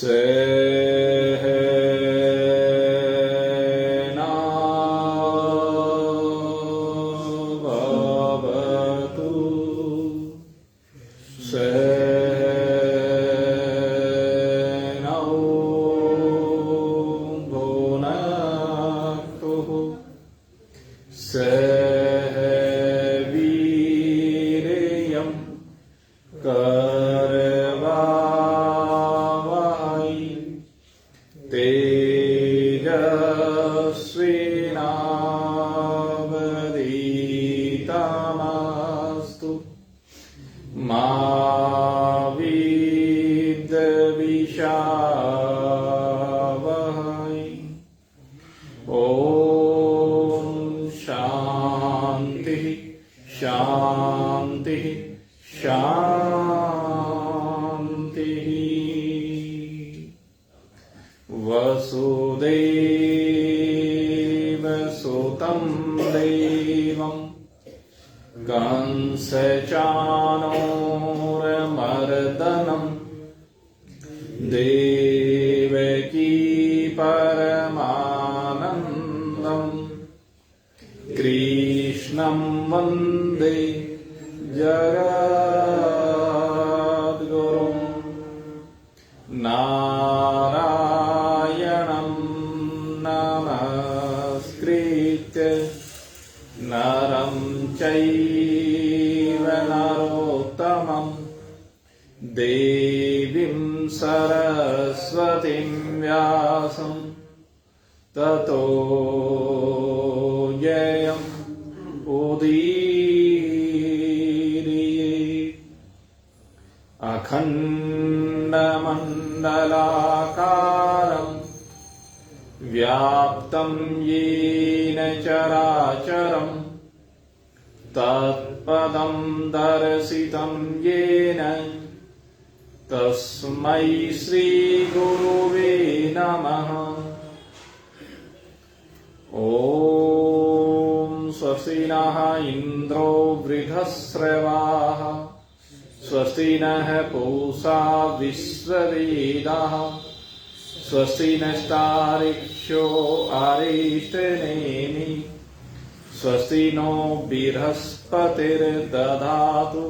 सहना भवतु सहनौ भुनक्तु सह वीर्यं करवावहै तेजस्विनावधीतमस्तु मा विद्विषावहै। ॐ शान्तिः शान्तिः शान्तिः। वसुदेवसुतं देवं कंसचाणूरमर्दनं देवकी परमानन्दं कृष्णं वन्दे जगद्गुरुं। नारायणं नमस्कृत्य नरं चैव नरोत्तमं देवीं सरस्वतीं व्यासं ततो जयम् उदीरयेत्। अखण्डमण्डलाकारं व्याप्तं येन चराचरं तत्पदं दर्शितं येन तस्मै श्रीगुरुवे नमः। ॐ स्वस्ति नः इन्द्रो वृद्धश्रवाः स्वस्ति नः पूषा विश्ववेदाः स्वस्ति नस्तार्क्ष्यो अरिष्टनेमि स्वस्ति नो बृहस्पतिर्दधातु।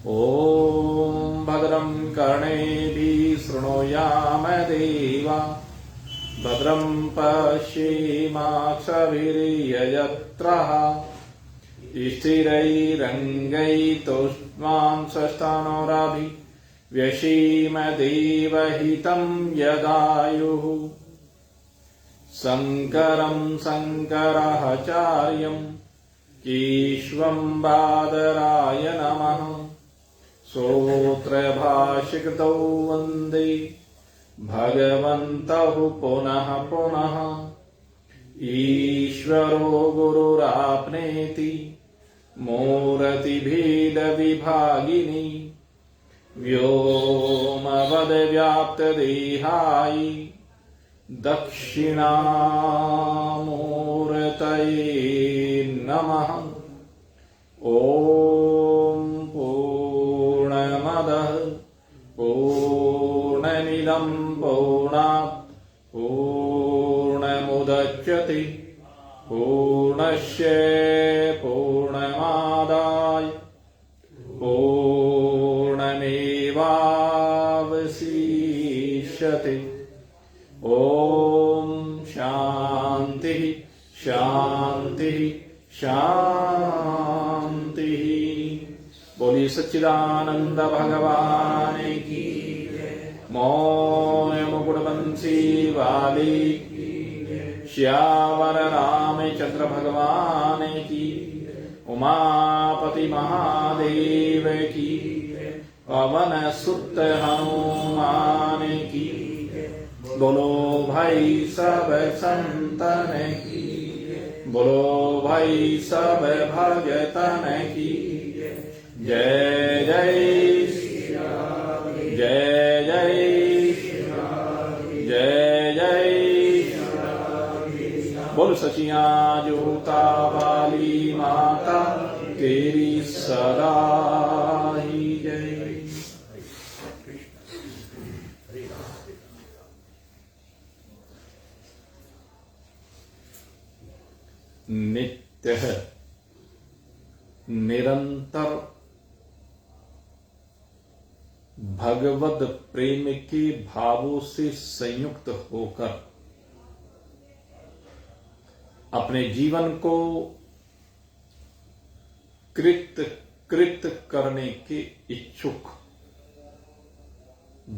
ॐ भद्रं कर्णेभिः शृणुयाम देवा भद्रं पश्येमाक्षभिर्यजत्रः स्थिरैरङ्गैस्तुष्टुवांसस्तनोरभि व्यशीम देवहितं यदायुः। शङ्करं शङ्कराचार्यं केशवं बादराय नमः। सूत्रभाष्यकृतौ वन्दे भगवन्तौ पुनः पुनः। ईश्वरो गुरुराप्नेति मूर्तिभेदविभागिनी व्योमवद्व्याप्तदेहाय दक्षिणामूर्तये नमः। ॐ पूर्णमदः पूर्णमिदं पूर्णात् पूर्णमुदच्यते पूर्णस्य पूर्णमादाय पूर्णमेवावशिष्यते। ॐ शान्तिः शान्तिः शान्तिः। बोलिए सच्चिदानंद भगवान की मौन मुकुटबंशी वाली श्यावर रामचंद्र भगवान की उमापति महादेव की पवन सुत हनुमान की। बोलो भाई सब संतन की बोलो भाई सब भगतन की। जय जय जय जय जय जय। बोल सचिया जोता वाली माता तेरी सदा ही जय। नित्य निरंतर भगवद प्रेम के भावों से संयुक्त होकर अपने जीवन को कृत करने के इच्छुक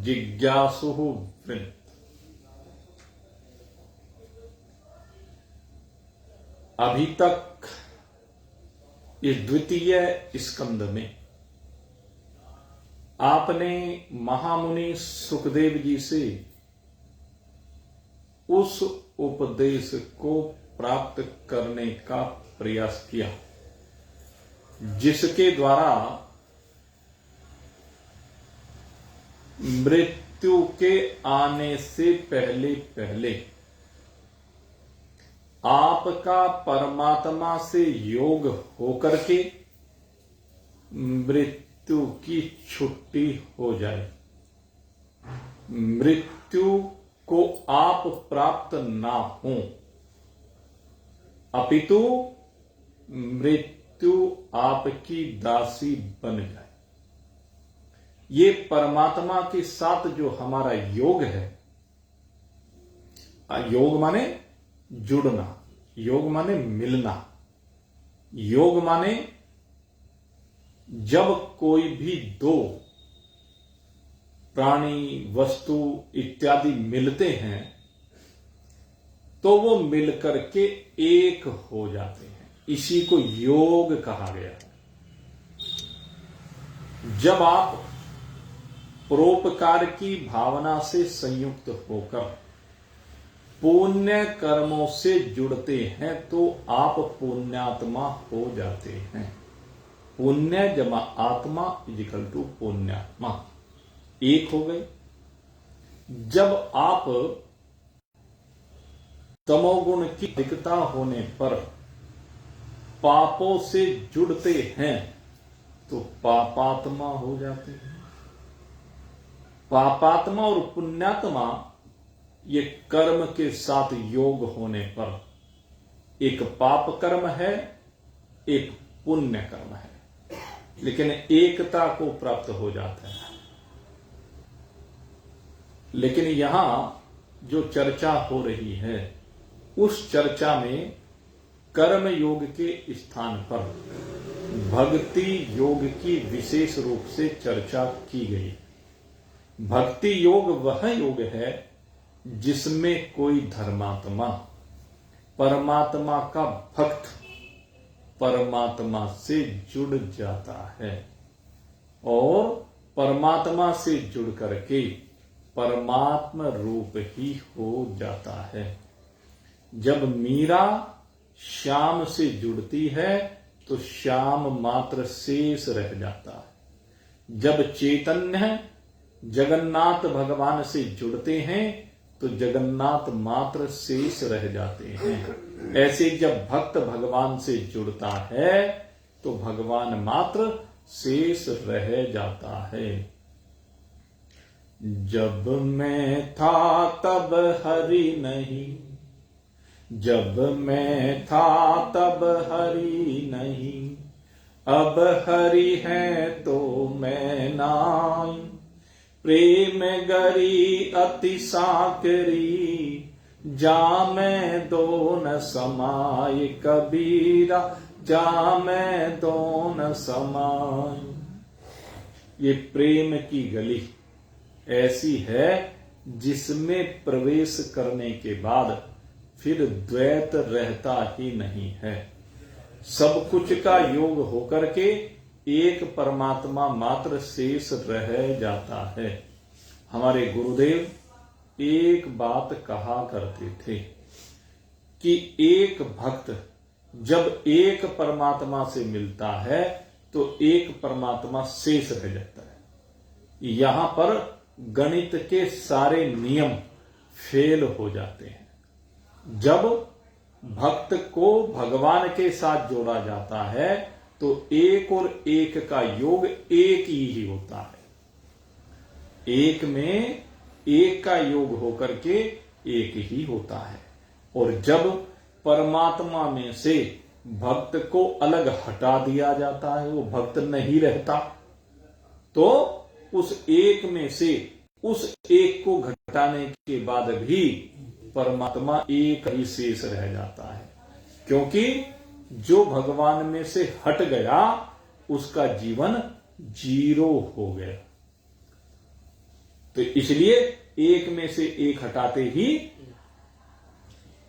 जिज्ञासु वृंद अभी तक इस द्वितीय स्कंद में आपने महामुनि सुखदेव जी से उस उपदेश को प्राप्त करने का प्रयास किया जिसके द्वारा मृत्यु के आने से पहले पहले आपका परमात्मा से योग होकर के मृत्यु की छुट्टी हो जाए, मृत्यु को आप प्राप्त ना हो, अपितु मृत्यु आपकी दासी बन जाए। ये परमात्मा के साथ जो हमारा योग है, योग माने जुड़ना, योग माने मिलना, योग माने जब कोई भी दो प्राणी वस्तु इत्यादि मिलते हैं तो वो मिलकर के एक हो जाते हैं, इसी को योग कहा गया है। जब आप परोपकार की भावना से संयुक्त होकर पुण्य कर्मों से जुड़ते हैं तो आप पुण्यात्मा हो जाते हैं। पुण्य जमा आत्मा इजिकल टू पुण्यात्मा, एक हो गए। जब आप तमोगुण की अधिकता होने पर पापों से जुड़ते हैं तो पापात्मा हो जाते हैं। पापात्मा और पुण्यात्मा ये कर्म के साथ योग होने पर एक पाप कर्म है, एक पुण्य कर्म है, लेकिन एकता को प्राप्त हो जाता है। लेकिन यहां जो चर्चा हो रही है उस चर्चा में कर्म योग के स्थान पर भक्ति योग की विशेष रूप से चर्चा की गई। भक्ति योग वह योग है जिसमें कोई धर्मात्मा परमात्मा का भक्त परमात्मा से जुड़ जाता है और परमात्मा से जुड़ करके परमात्मा रूप ही हो जाता है। जब मीरा श्याम से जुड़ती है तो श्याम मात्र शेष रह जाता है। जब चैतन्य जगन्नाथ भगवान से जुड़ते हैं तो जगन्नाथ मात्र शेष रह जाते हैं। ऐसे जब भक्त भगवान से जुड़ता है तो भगवान मात्र शेष रह जाता है। जब मैं था तब हरि नहीं, जब मैं था तब हरि नहीं, अब हरि है तो मैं नाई। प्रेम गरी अति साकरी, जा मैं दो न समाय कबीरा, जा मैं दो न समाय। ये प्रेम की गली ऐसी है जिसमें प्रवेश करने के बाद फिर द्वैत रहता ही नहीं है। सब कुछ का योग होकर के एक परमात्मा मात्र शेष रह जाता है। हमारे गुरुदेव एक बात कहा करते थे कि एक भक्त जब एक परमात्मा से मिलता है तो एक परमात्मा शेष रह जाता है। यहां पर गणित के सारे नियम फेल हो जाते हैं। जब भक्त को भगवान के साथ जोड़ा जाता है तो एक और एक का योग एक ही होता है। एक में एक का योग होकर के एक ही होता है। और जब परमात्मा में से भक्त को अलग हटा दिया जाता है, वो भक्त नहीं रहता, तो उस एक में से उस एक को घटाने के बाद भी परमात्मा एक ही शेष रह जाता है, क्योंकि जो भगवान में से हट गया उसका जीवन जीरो हो गया। तो इसलिए एक में से एक हटाते ही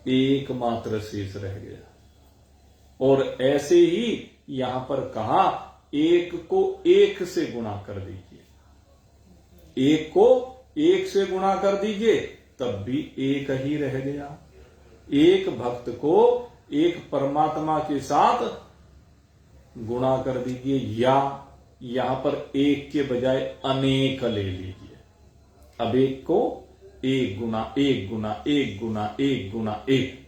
एकमात्र शेष रह गया। और ऐसे ही यहां पर कहा, एक को एक से गुणा कर दीजिए, एक को एक से गुणा कर दीजिए, तब भी एक ही रह गया। एक भक्त को एक परमात्मा के साथ गुणा कर दीजिए, या यहां पर एक के बजाय अनेक ले लीजिए। अब एक को एक गुना एक गुना एक गुना एक गुना एक,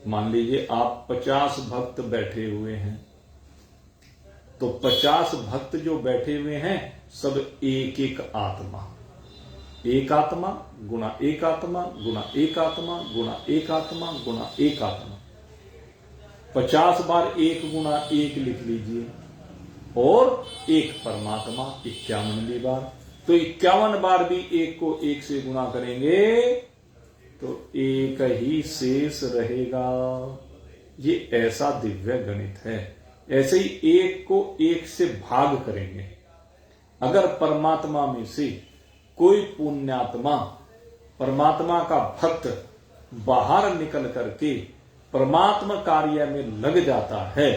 मान लीजिए आप 50 भक्त बैठे हुए हैं, तो 50 भक्त जो बैठे हुए हैं सब एक एक आत्मा, एक आत्मा गुना एक आत्मा गुना एक आत्मा गुना एक आत्मा गुना एक आत्मा, 50 बार एक गुना एक लिख लीजिए, और एक परमात्मा 51वीं बार। तो 51 बार भी एक को एक से गुणा करेंगे तो एक ही शेष रहेगा। ये ऐसा दिव्य गणित है। ऐसे ही एक को एक से भाग करेंगे, अगर परमात्मा में से कोई पुण्यात्मा परमात्मा का भक्त बाहर निकल करके परमात्मा कार्य में लग जाता है,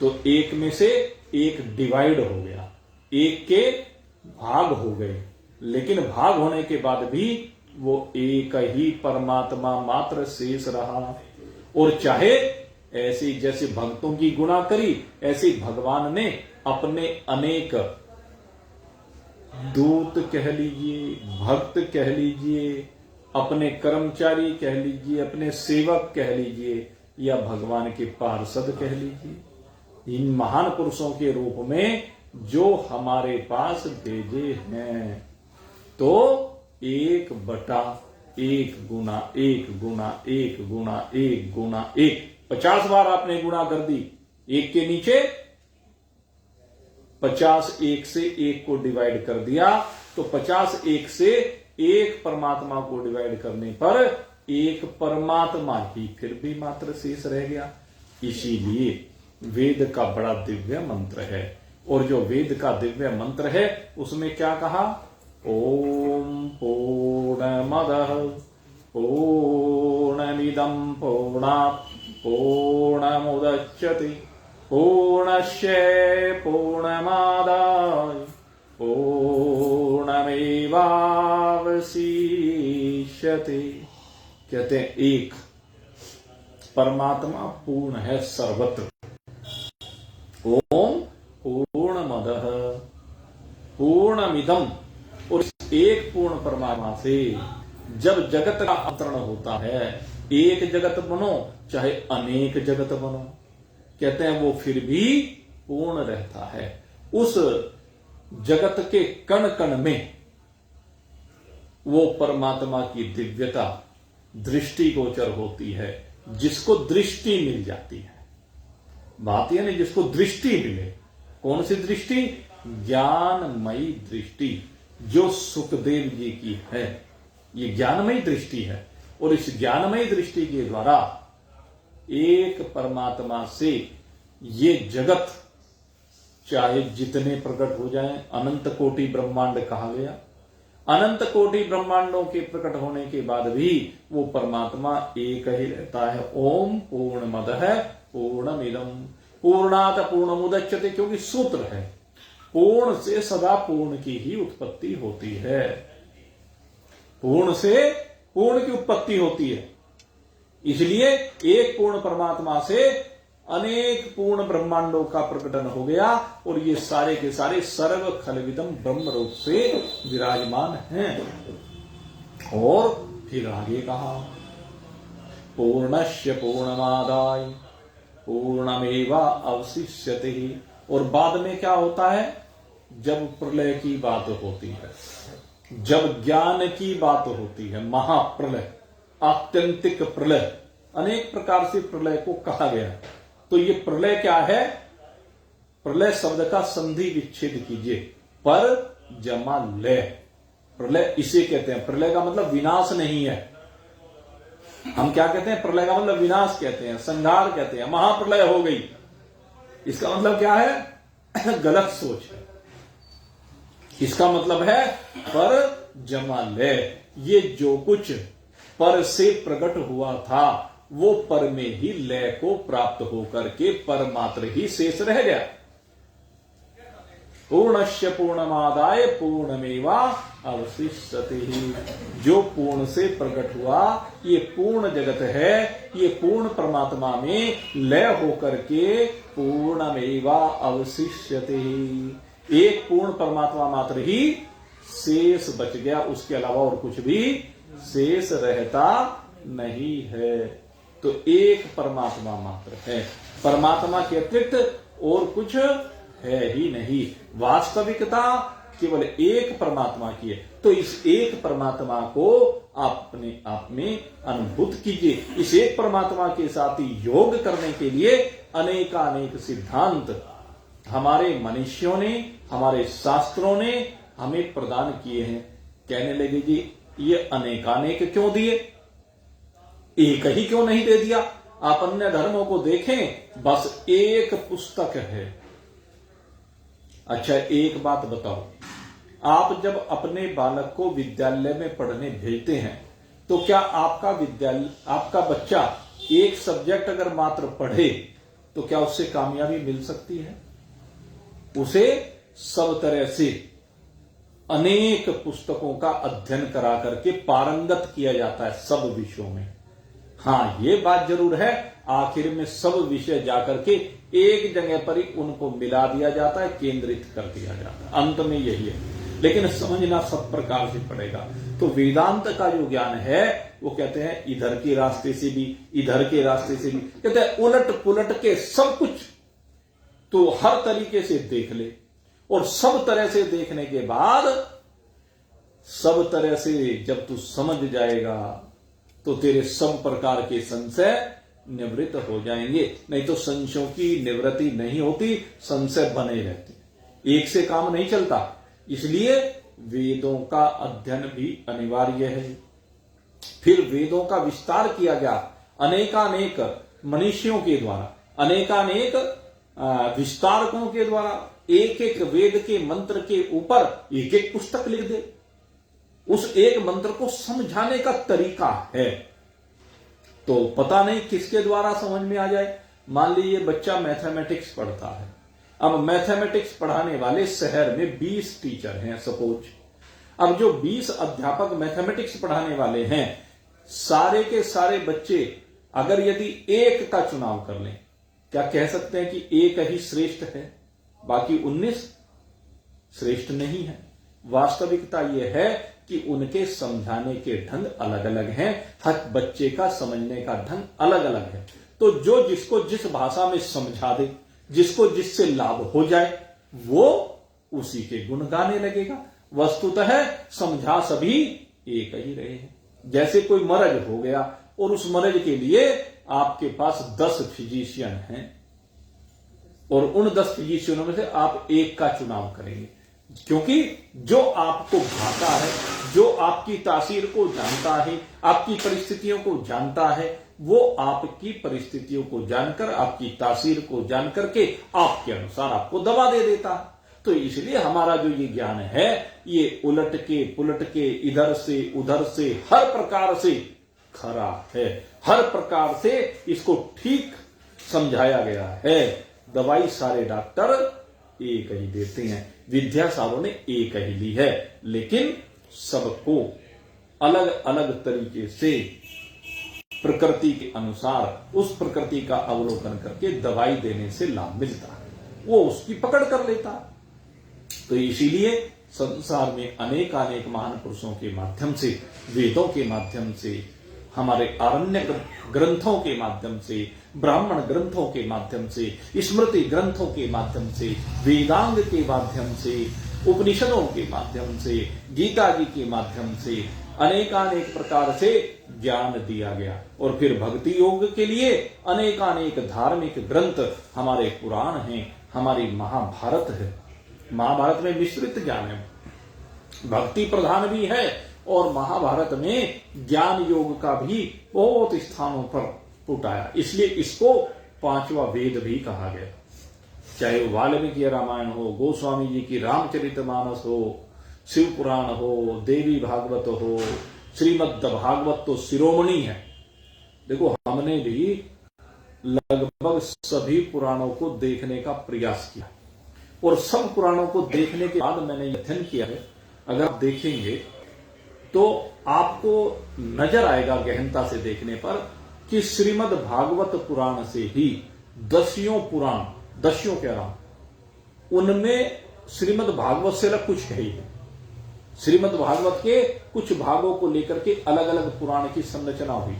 तो एक में से एक डिवाइड हो गया, एक के भाग हो गए, लेकिन भाग होने के बाद भी वो एक ही परमात्मा मात्र शेष रहा। और चाहे ऐसे जैसे भक्तों की गुणा करी, ऐसे भगवान ने अपने अनेक दूत कह लीजिए, भक्त कह लीजिए, अपने कर्मचारी कह लीजिए, अपने सेवक कह लीजिए, या भगवान के पार्षद कह लीजिए, इन महान पुरुषों के रूप में जो हमारे पास भेजे हैं, तो 1/1 गुना 1 गुना 1 गुना 1 गुना 1, 50 बार आपने गुणा कर दी, एक के नीचे 50 एक से एक को डिवाइड कर दिया, तो 50 एक से एक परमात्मा को डिवाइड करने पर एक परमात्मा ही फिर भी मात्र शेष रह गया। इसीलिए वेद का बड़ा दिव्य मंत्र है, और जो वेद का दिव्य मंत्र है उसमें क्या कहा, ओम पूर्णमदः पूर्णमिदं पूर्णात् पूर्णमुदच्यते पूर्णस्य पूर्णमादाय पूर्णमेवावशिष्यते। कहते हैं एक परमात्मा पूर्ण है सर्वत्र। ओम पूर्णमदः पूर्णमिदं, और एक पूर्ण परमात्मा से जब जगत का अवतरण होता है, एक जगत बनो चाहे अनेक जगत बनो, कहते हैं वो फिर भी पूर्ण रहता है। उस जगत के कण कण में वो परमात्मा की दिव्यता दृष्टि गोचर होती है, जिसको दृष्टि मिल जाती है। बात यह नहीं, जिसको दृष्टि मिले। कौन सी दृष्टि? ज्ञानमयी दृष्टि, जो सुखदेव जी की है। ये ज्ञानमयी दृष्टि है, और इस ज्ञानमयी दृष्टि के द्वारा एक परमात्मा से ये जगत चाहे जितने प्रकट हो जाएं, अनंत कोटि ब्रह्मांड कहा गया, अनंत कोटि ब्रह्मांडों के प्रकट होने के बाद भी वो परमात्मा एक ही रहता है। ओम पूर्णमदः पूर्णमिदं पूर्णात् पूर्णमुदच्यते, क्योंकि सूत्र है पूर्ण से सदा पूर्ण की ही उत्पत्ति होती है, पूर्ण से पूर्ण की उत्पत्ति होती है। इसलिए एक पूर्ण परमात्मा से अनेक पूर्ण ब्रह्मांडों का प्रकटन हो गया, और ये सारे के सारे सर्व खलविदम ब्रह्म रूप से विराजमान हैं। और फिर आगे कहा, पूर्णस्य पूर्णमादाय पूर्णमेवा अवशिष्यते। और बाद में क्या होता है, जब प्रलय की बात होती है, जब ज्ञान की बात होती है, महाप्रलय, आत्यंतिक प्रलय, अनेक प्रकार से प्रलय को कहा गया। तो ये प्रलय क्या है? प्रलय शब्द का संधि विच्छेद कीजिए, पर जमा लय, प्रलय इसे कहते हैं। प्रलय का मतलब विनाश नहीं है। हम क्या कहते हैं? प्रलय का मतलब विनाश कहते हैं, संहार कहते हैं, महाप्रलय हो गई। इसका मतलब क्या है? गलत सोच है। इसका मतलब है पर जमा लय। ये जो कुछ पर से प्रकट हुआ था वो पर में ही लय को प्राप्त होकर के पर मात्र ही शेष रह गया। पूर्णस्य पूर्णमादाय पूर्णमेवा अवशिष्यते। जो पूर्ण से प्रकट हुआ ये पूर्ण जगत है, ये पूर्ण परमात्मा में लय होकर के पूर्णमेवा अवशिष्यते। एक पूर्ण परमात्मा मात्र ही शेष बच गया, उसके अलावा और कुछ भी शेष रहता नहीं है। तो एक परमात्मा मात्र है, परमात्मा के अतिरिक्त और कुछ है ही नहीं। वास्तविकता केवल एक परमात्मा की है। तो इस एक परमात्मा को आप अपने आप में अनुभूत कीजिए। इस एक परमात्मा के साथ योग करने के लिए अनेकानेक सिद्धांत हमारे मनुष्यों ने, हमारे शास्त्रों ने हमें प्रदान किए हैं। कहने लगे जी ये अनेकानेक क्यों दिए, एक ही क्यों नहीं दे दिया? आप अन्य धर्मों को देखें, बस एक पुस्तक है। अच्छा एक बात बताओ, आप जब अपने बालक को विद्यालय में पढ़ने भेजते हैं तो क्या आपका बच्चा एक सब्जेक्ट अगर मात्र पढ़े तो क्या उससे कामयाबी मिल सकती है? उसे सब तरह से अनेक पुस्तकों का अध्ययन करा करके पारंगत किया जाता है सब विषयों में। हाँ ये बात जरूर है, आखिर में सब विषय जाकर के एक जगह पर ही उनको मिला दिया जाता है, केंद्रित कर दिया जाता है, अंत में यही है। लेकिन समझना सब प्रकार से पड़ेगा। तो वेदांत का जो ज्ञान है वो कहते हैं इधर के रास्ते से भी, इधर के रास्ते से भी, कहते हैं उलट पुलट के सब कुछ तो हर तरीके से देख ले, और सब तरह से देखने के बाद सब तरह से जब तू समझ जाएगा तो तेरे सब प्रकार के संशय निवृत्त हो जाएंगे। नहीं तो संशयों की निवृत्ति नहीं होती, संशय बने रहते, एक से काम नहीं चलता। इसलिए वेदों का अध्ययन भी अनिवार्य है। फिर वेदों का विस्तार किया गया अनेकानेक मनीषियों के द्वारा, अनेकानेक विस्तारकों के द्वारा। एक एक वेद के मंत्र के ऊपर एक एक पुस्तक लिख दे। उस एक मंत्र को समझाने का तरीका है, तो पता नहीं किसके द्वारा समझ में आ जाए। मान लीजिए बच्चा मैथमेटिक्स पढ़ता है, अब मैथमेटिक्स पढ़ाने वाले शहर में 20 टीचर हैं सपोज। अब जो 20 अध्यापक मैथमेटिक्स पढ़ाने वाले हैं, सारे के सारे बच्चे अगर यदि एक का चुनाव कर लें, क्या कह सकते हैं कि एक ही श्रेष्ठ है, बाकी 19 श्रेष्ठ नहीं है? वास्तविकता यह है कि उनके समझाने के ढंग अलग अलग हैं, हर बच्चे का समझने का ढंग अलग अलग है। तो जो जिसको जिस भाषा में समझा दे, जिसको जिससे लाभ हो जाए, वो उसी के गुण गाने लगेगा। वस्तुतः समझा सभी एक ही रहे हैं। जैसे कोई मर्ज हो गया और उस मर्ज के लिए आपके पास 10 फिजिशियन हैं और उन 10 फिजिशियनों में से आप एक का चुनाव करेंगे, क्योंकि जो आपको भाता है, जो आपकी तासीर को जानता है, आपकी परिस्थितियों को जानता है, वो आपकी परिस्थितियों को जानकर, आपकी तासीर को जानकर के आपके अनुसार आपको दवा दे देता है। तो इसलिए हमारा जो ये ज्ञान है, ये उलट के पुलट के, इधर से उधर से, हर प्रकार से खरा है। हर प्रकार से इसको ठीक समझाया गया है। दवाई सारे डॉक्टर एक ही देते हैं, विद्या सारों ने एक ही ली है, लेकिन सबको अलग अलग तरीके से प्रकृति के अनुसार उस प्रकृति का अवलोकन करके दवाई देने से लाभ मिलता है, वो उसकी पकड़ कर लेता है। तो इसीलिए संसार में अनेकानेक महान पुरुषों के माध्यम से, वेदों के माध्यम से, हमारे आरण्य ग्रंथों के माध्यम से, ब्राह्मण ग्रंथों के माध्यम से, स्मृति ग्रंथों के माध्यम से, वेदांग के माध्यम से, उपनिषदों के माध्यम से, गीता जी के माध्यम से अनेकानेक प्रकार से ज्ञान दिया गया। और फिर भक्ति योग के लिए अनेकानेक धार्मिक ग्रंथ, हमारे पुराण हैं, हमारी महाभारत है। महाभारत में विस्तृत ज्ञान है, भक्ति प्रधान भी है, और महाभारत में ज्ञान योग का भी बहुत स्थानों पर उठाया। इसलिए इसको पांचवा वेद भी कहा गया। चाहे वो वाल्मीकि रामायण हो, गोस्वामी जी की रामचरितमानस हो, शिव पुराण हो, देवी भागवत हो, श्रीमद् भागवत तो शिरोमणि है। देखो, हमने भी लगभग सभी पुराणों को देखने का प्रयास किया, और सब पुराणों को देखने के बाद मैंने अध्ययन किया है। अगर आप देखेंगे तो आपको नजर आएगा गहनता से देखने पर कि श्रीमद् भागवत पुराण से ही दसियों पुराण, दसियों कह रहा हूं, उनमें श्रीमद् भागवत से अलग कुछ है ही नहीं। श्रीमद् भागवत के कुछ भागों को लेकर के अलग अलग पुराण की संरचना हुई।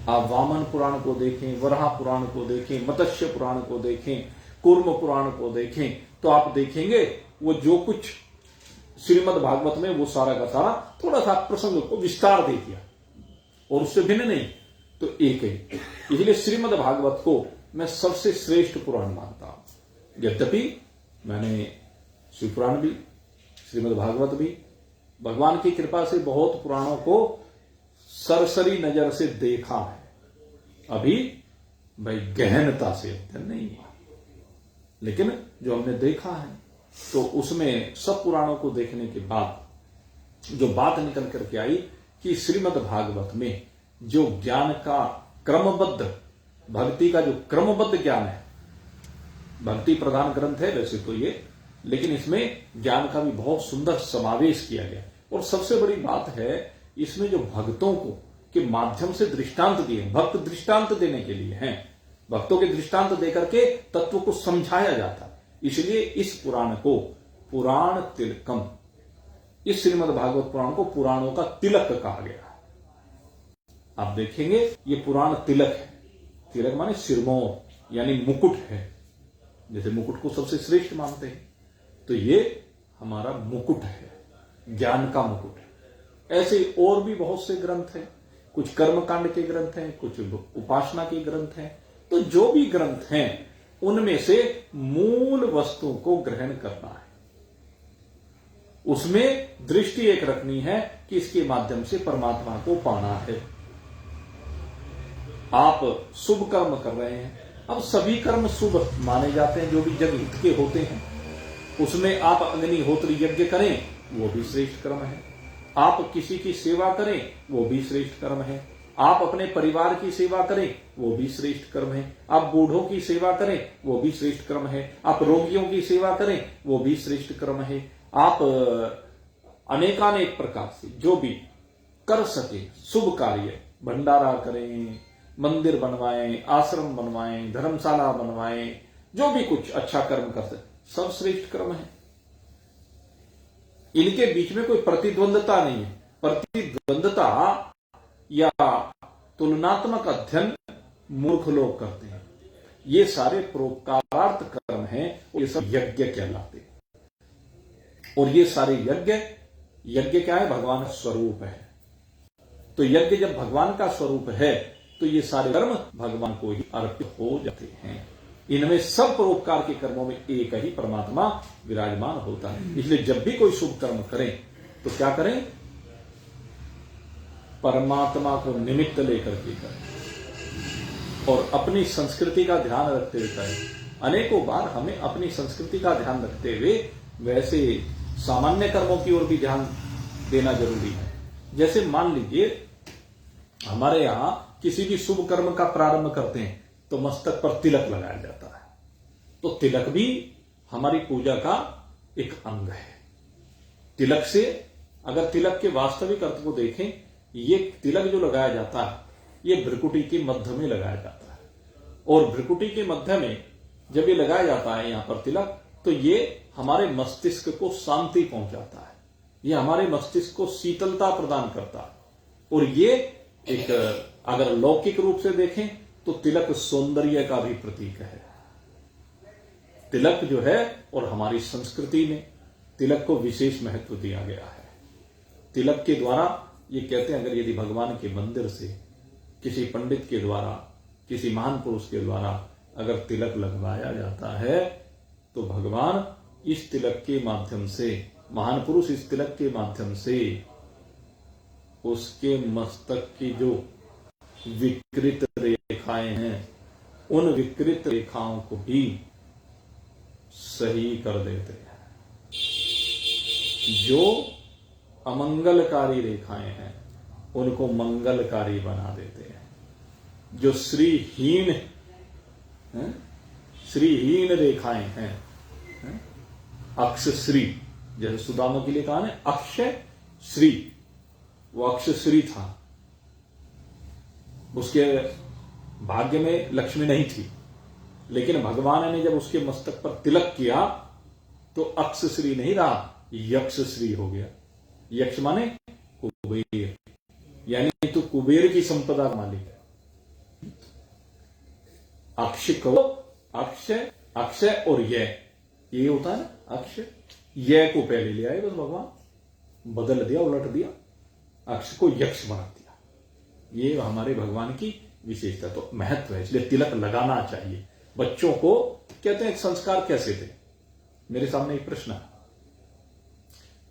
आप वामन पुराण को देखें, वराह पुराण को देखें, मत्स्य पुराण को देखें, कूर्म पुराण को देखें, तो आप देखेंगे वो जो कुछ श्रीमद् भागवत में, वो सारा का सारा थोड़ा सा प्रसंग को विस्तार दे दिया, और उससे भिन्न नहीं, तो एक ही। इसलिए श्रीमद् भागवत को मैं सबसे श्रेष्ठ पुराण मानता हूं। यद्यपि मैंने शिव पुराण भी, श्रीमद् भागवत भी, भगवान की कृपा से बहुत पुराणों को सरसरी नजर से देखा है। अभी भाई गहनता से अध्ययन नहीं हुआ, लेकिन जो हमने देखा है तो उसमें सब पुराणों को देखने के बाद जो बात निकल करके आई कि श्रीमद् भागवत में जो ज्ञान का क्रमबद्ध, भक्ति का जो क्रमबद्ध ज्ञान है, भक्ति प्रधान ग्रंथ है वैसे तो ये, लेकिन इसमें ज्ञान का भी बहुत सुंदर समावेश किया गया। और सबसे बड़ी बात है, इसमें जो भक्तों को के माध्यम से दृष्टांत दिए, भक्त दृष्टांत देने के लिए हैं, भक्तों के दृष्टांत देकर के तत्व को समझाया जाता। इसलिए इस पुराण को पुराण तिलकम, इस श्रीमद् भागवत पुराण को पुराणों का तिलक कहा गया। आप देखेंगे ये पुराण तिलक है। तिलक माने सिरमौर, यानी मुकुट है। जैसे मुकुट को सबसे श्रेष्ठ मानते हैं, तो ये हमारा मुकुट है, ज्ञान का मुकुट है। ऐसे और भी बहुत से ग्रंथ हैं, कुछ कर्मकांड के ग्रंथ हैं, कुछ उपासना के ग्रंथ हैं। तो जो भी ग्रंथ हैं उनमें से मूल वस्तु को ग्रहण करना है, उसमें दृष्टि एक रखनी है कि इसके माध्यम से परमात्मा को पाना है। आप शुभ कर्म कर रहे हैं, अब सभी कर्म शुभ माने जाते हैं जो भी जग हित के होते हैं। उसमें आप अग्निहोत्र यज्ञ करें, वो भी श्रेष्ठ कर्म है। आप किसी की सेवा करें, वो भी श्रेष्ठ कर्म है। आप अपने परिवार की सेवा करें, वो भी श्रेष्ठ कर्म है। आप बूढ़ों की सेवा करें, वो भी श्रेष्ठ कर्म है। आप रोगियों की सेवा करें, वो भी श्रेष्ठ कर्म है। आप अनेकानेक प्रकार से जो भी कर सके शुभ कार्य, भंडारा करें, मंदिर बनवाएं, आश्रम बनवाएं, धर्मशाला बनवाएं, जो भी कुछ अच्छा कर्म कर सके, सब श्रेष्ठ कर्म है। इनके बीच में कोई प्रतिद्वंदता नहीं है। प्रतिद्वंदता या तुलनात्मक अध्ययन मूर्ख लोग करते हैं। ये सारे परोपकारार्थ कर्म हैं, ये सब यज्ञ कहलाते हैं। और ये सारे यज्ञ क्या है? भगवान स्वरूप है। तो यज्ञ जब भगवान का स्वरूप है तो ये सारे कर्म भगवान को ही अर्पित हो जाते हैं। इनमें सब परोपकार के कर्मों में एक ही परमात्मा विराजमान होता है। इसलिए जब भी कोई शुभ कर्म करें तो क्या करें? परमात्मा को निमित्त लेकर के करें और अपनी संस्कृति का ध्यान रखते हुए करें। अनेकों बार हमें अपनी संस्कृति का ध्यान रखते हुए वैसे सामान्य कर्मों की ओर भी ध्यान देना जरूरी है। जैसे मान लीजिए हमारे यहां किसी भी शुभ कर्म का प्रारंभ करते हैं तो मस्तक पर तिलक लगाया जाता है। तो तिलक भी हमारी पूजा का एक अंग है। तिलक से, अगर तिलक के वास्तविक अर्थ को देखें, ये तिलक जो लगाया जाता है ये भ्रुकुटी के मध्य में लगाया जाता है। और भ्रुकुटी के मध्य में जब ये लगाया जाता है यहां पर तिलक, तो ये हमारे मस्तिष्क को शांति पहुंचाता है, ये हमारे मस्तिष्क को शीतलता प्रदान करता है। और ये एक, अगर लौकिक रूप से देखें तो तिलक सौंदर्य का भी प्रतीक है। तिलक जो है, और हमारी संस्कृति में तिलक को विशेष महत्व दिया गया है। तिलक के द्वारा ये कहते हैं अगर यदि भगवान के मंदिर से किसी पंडित के द्वारा, किसी महान पुरुष के द्वारा अगर तिलक लगवाया जाता है तो भगवान इस तिलक के माध्यम से, महान पुरुष इस तिलक के माध्यम से उसके मस्तक की जो विकृत रेखाएं हैं उन विकृत रेखाओं को भी सही कर देते हैं। जो अमंगलकारी रेखाएं हैं उनको मंगलकारी बना देते हैं। जो श्रीहीन रेखाएं हैं, अक्ष श्री, जैसे सुदामा के लिए कहा है अक्षय श्री, वो अक्ष श्री था, उसके भाग्य में लक्ष्मी नहीं थी, लेकिन भगवान ने जब उसके मस्तक पर तिलक किया तो अक्ष श्री नहीं रहा, यक्ष श्री हो गया। यक्ष माने कुबेर, यानी तो कुबेर की संपदा का मालिक है। अक्ष को अक्षय, अक्षय और ये होता है ना अक्षय, ये को पहले ले आए बस भगवान, बदल दिया, उलट दिया, अक्ष को यक्ष बना दिया। ये हमारे भगवान की विशेषता, तो महत्व है, इसलिए तिलक लगाना चाहिए। बच्चों को कहते हैं एक संस्कार कैसे दें। मेरे सामने एक प्रश्न है,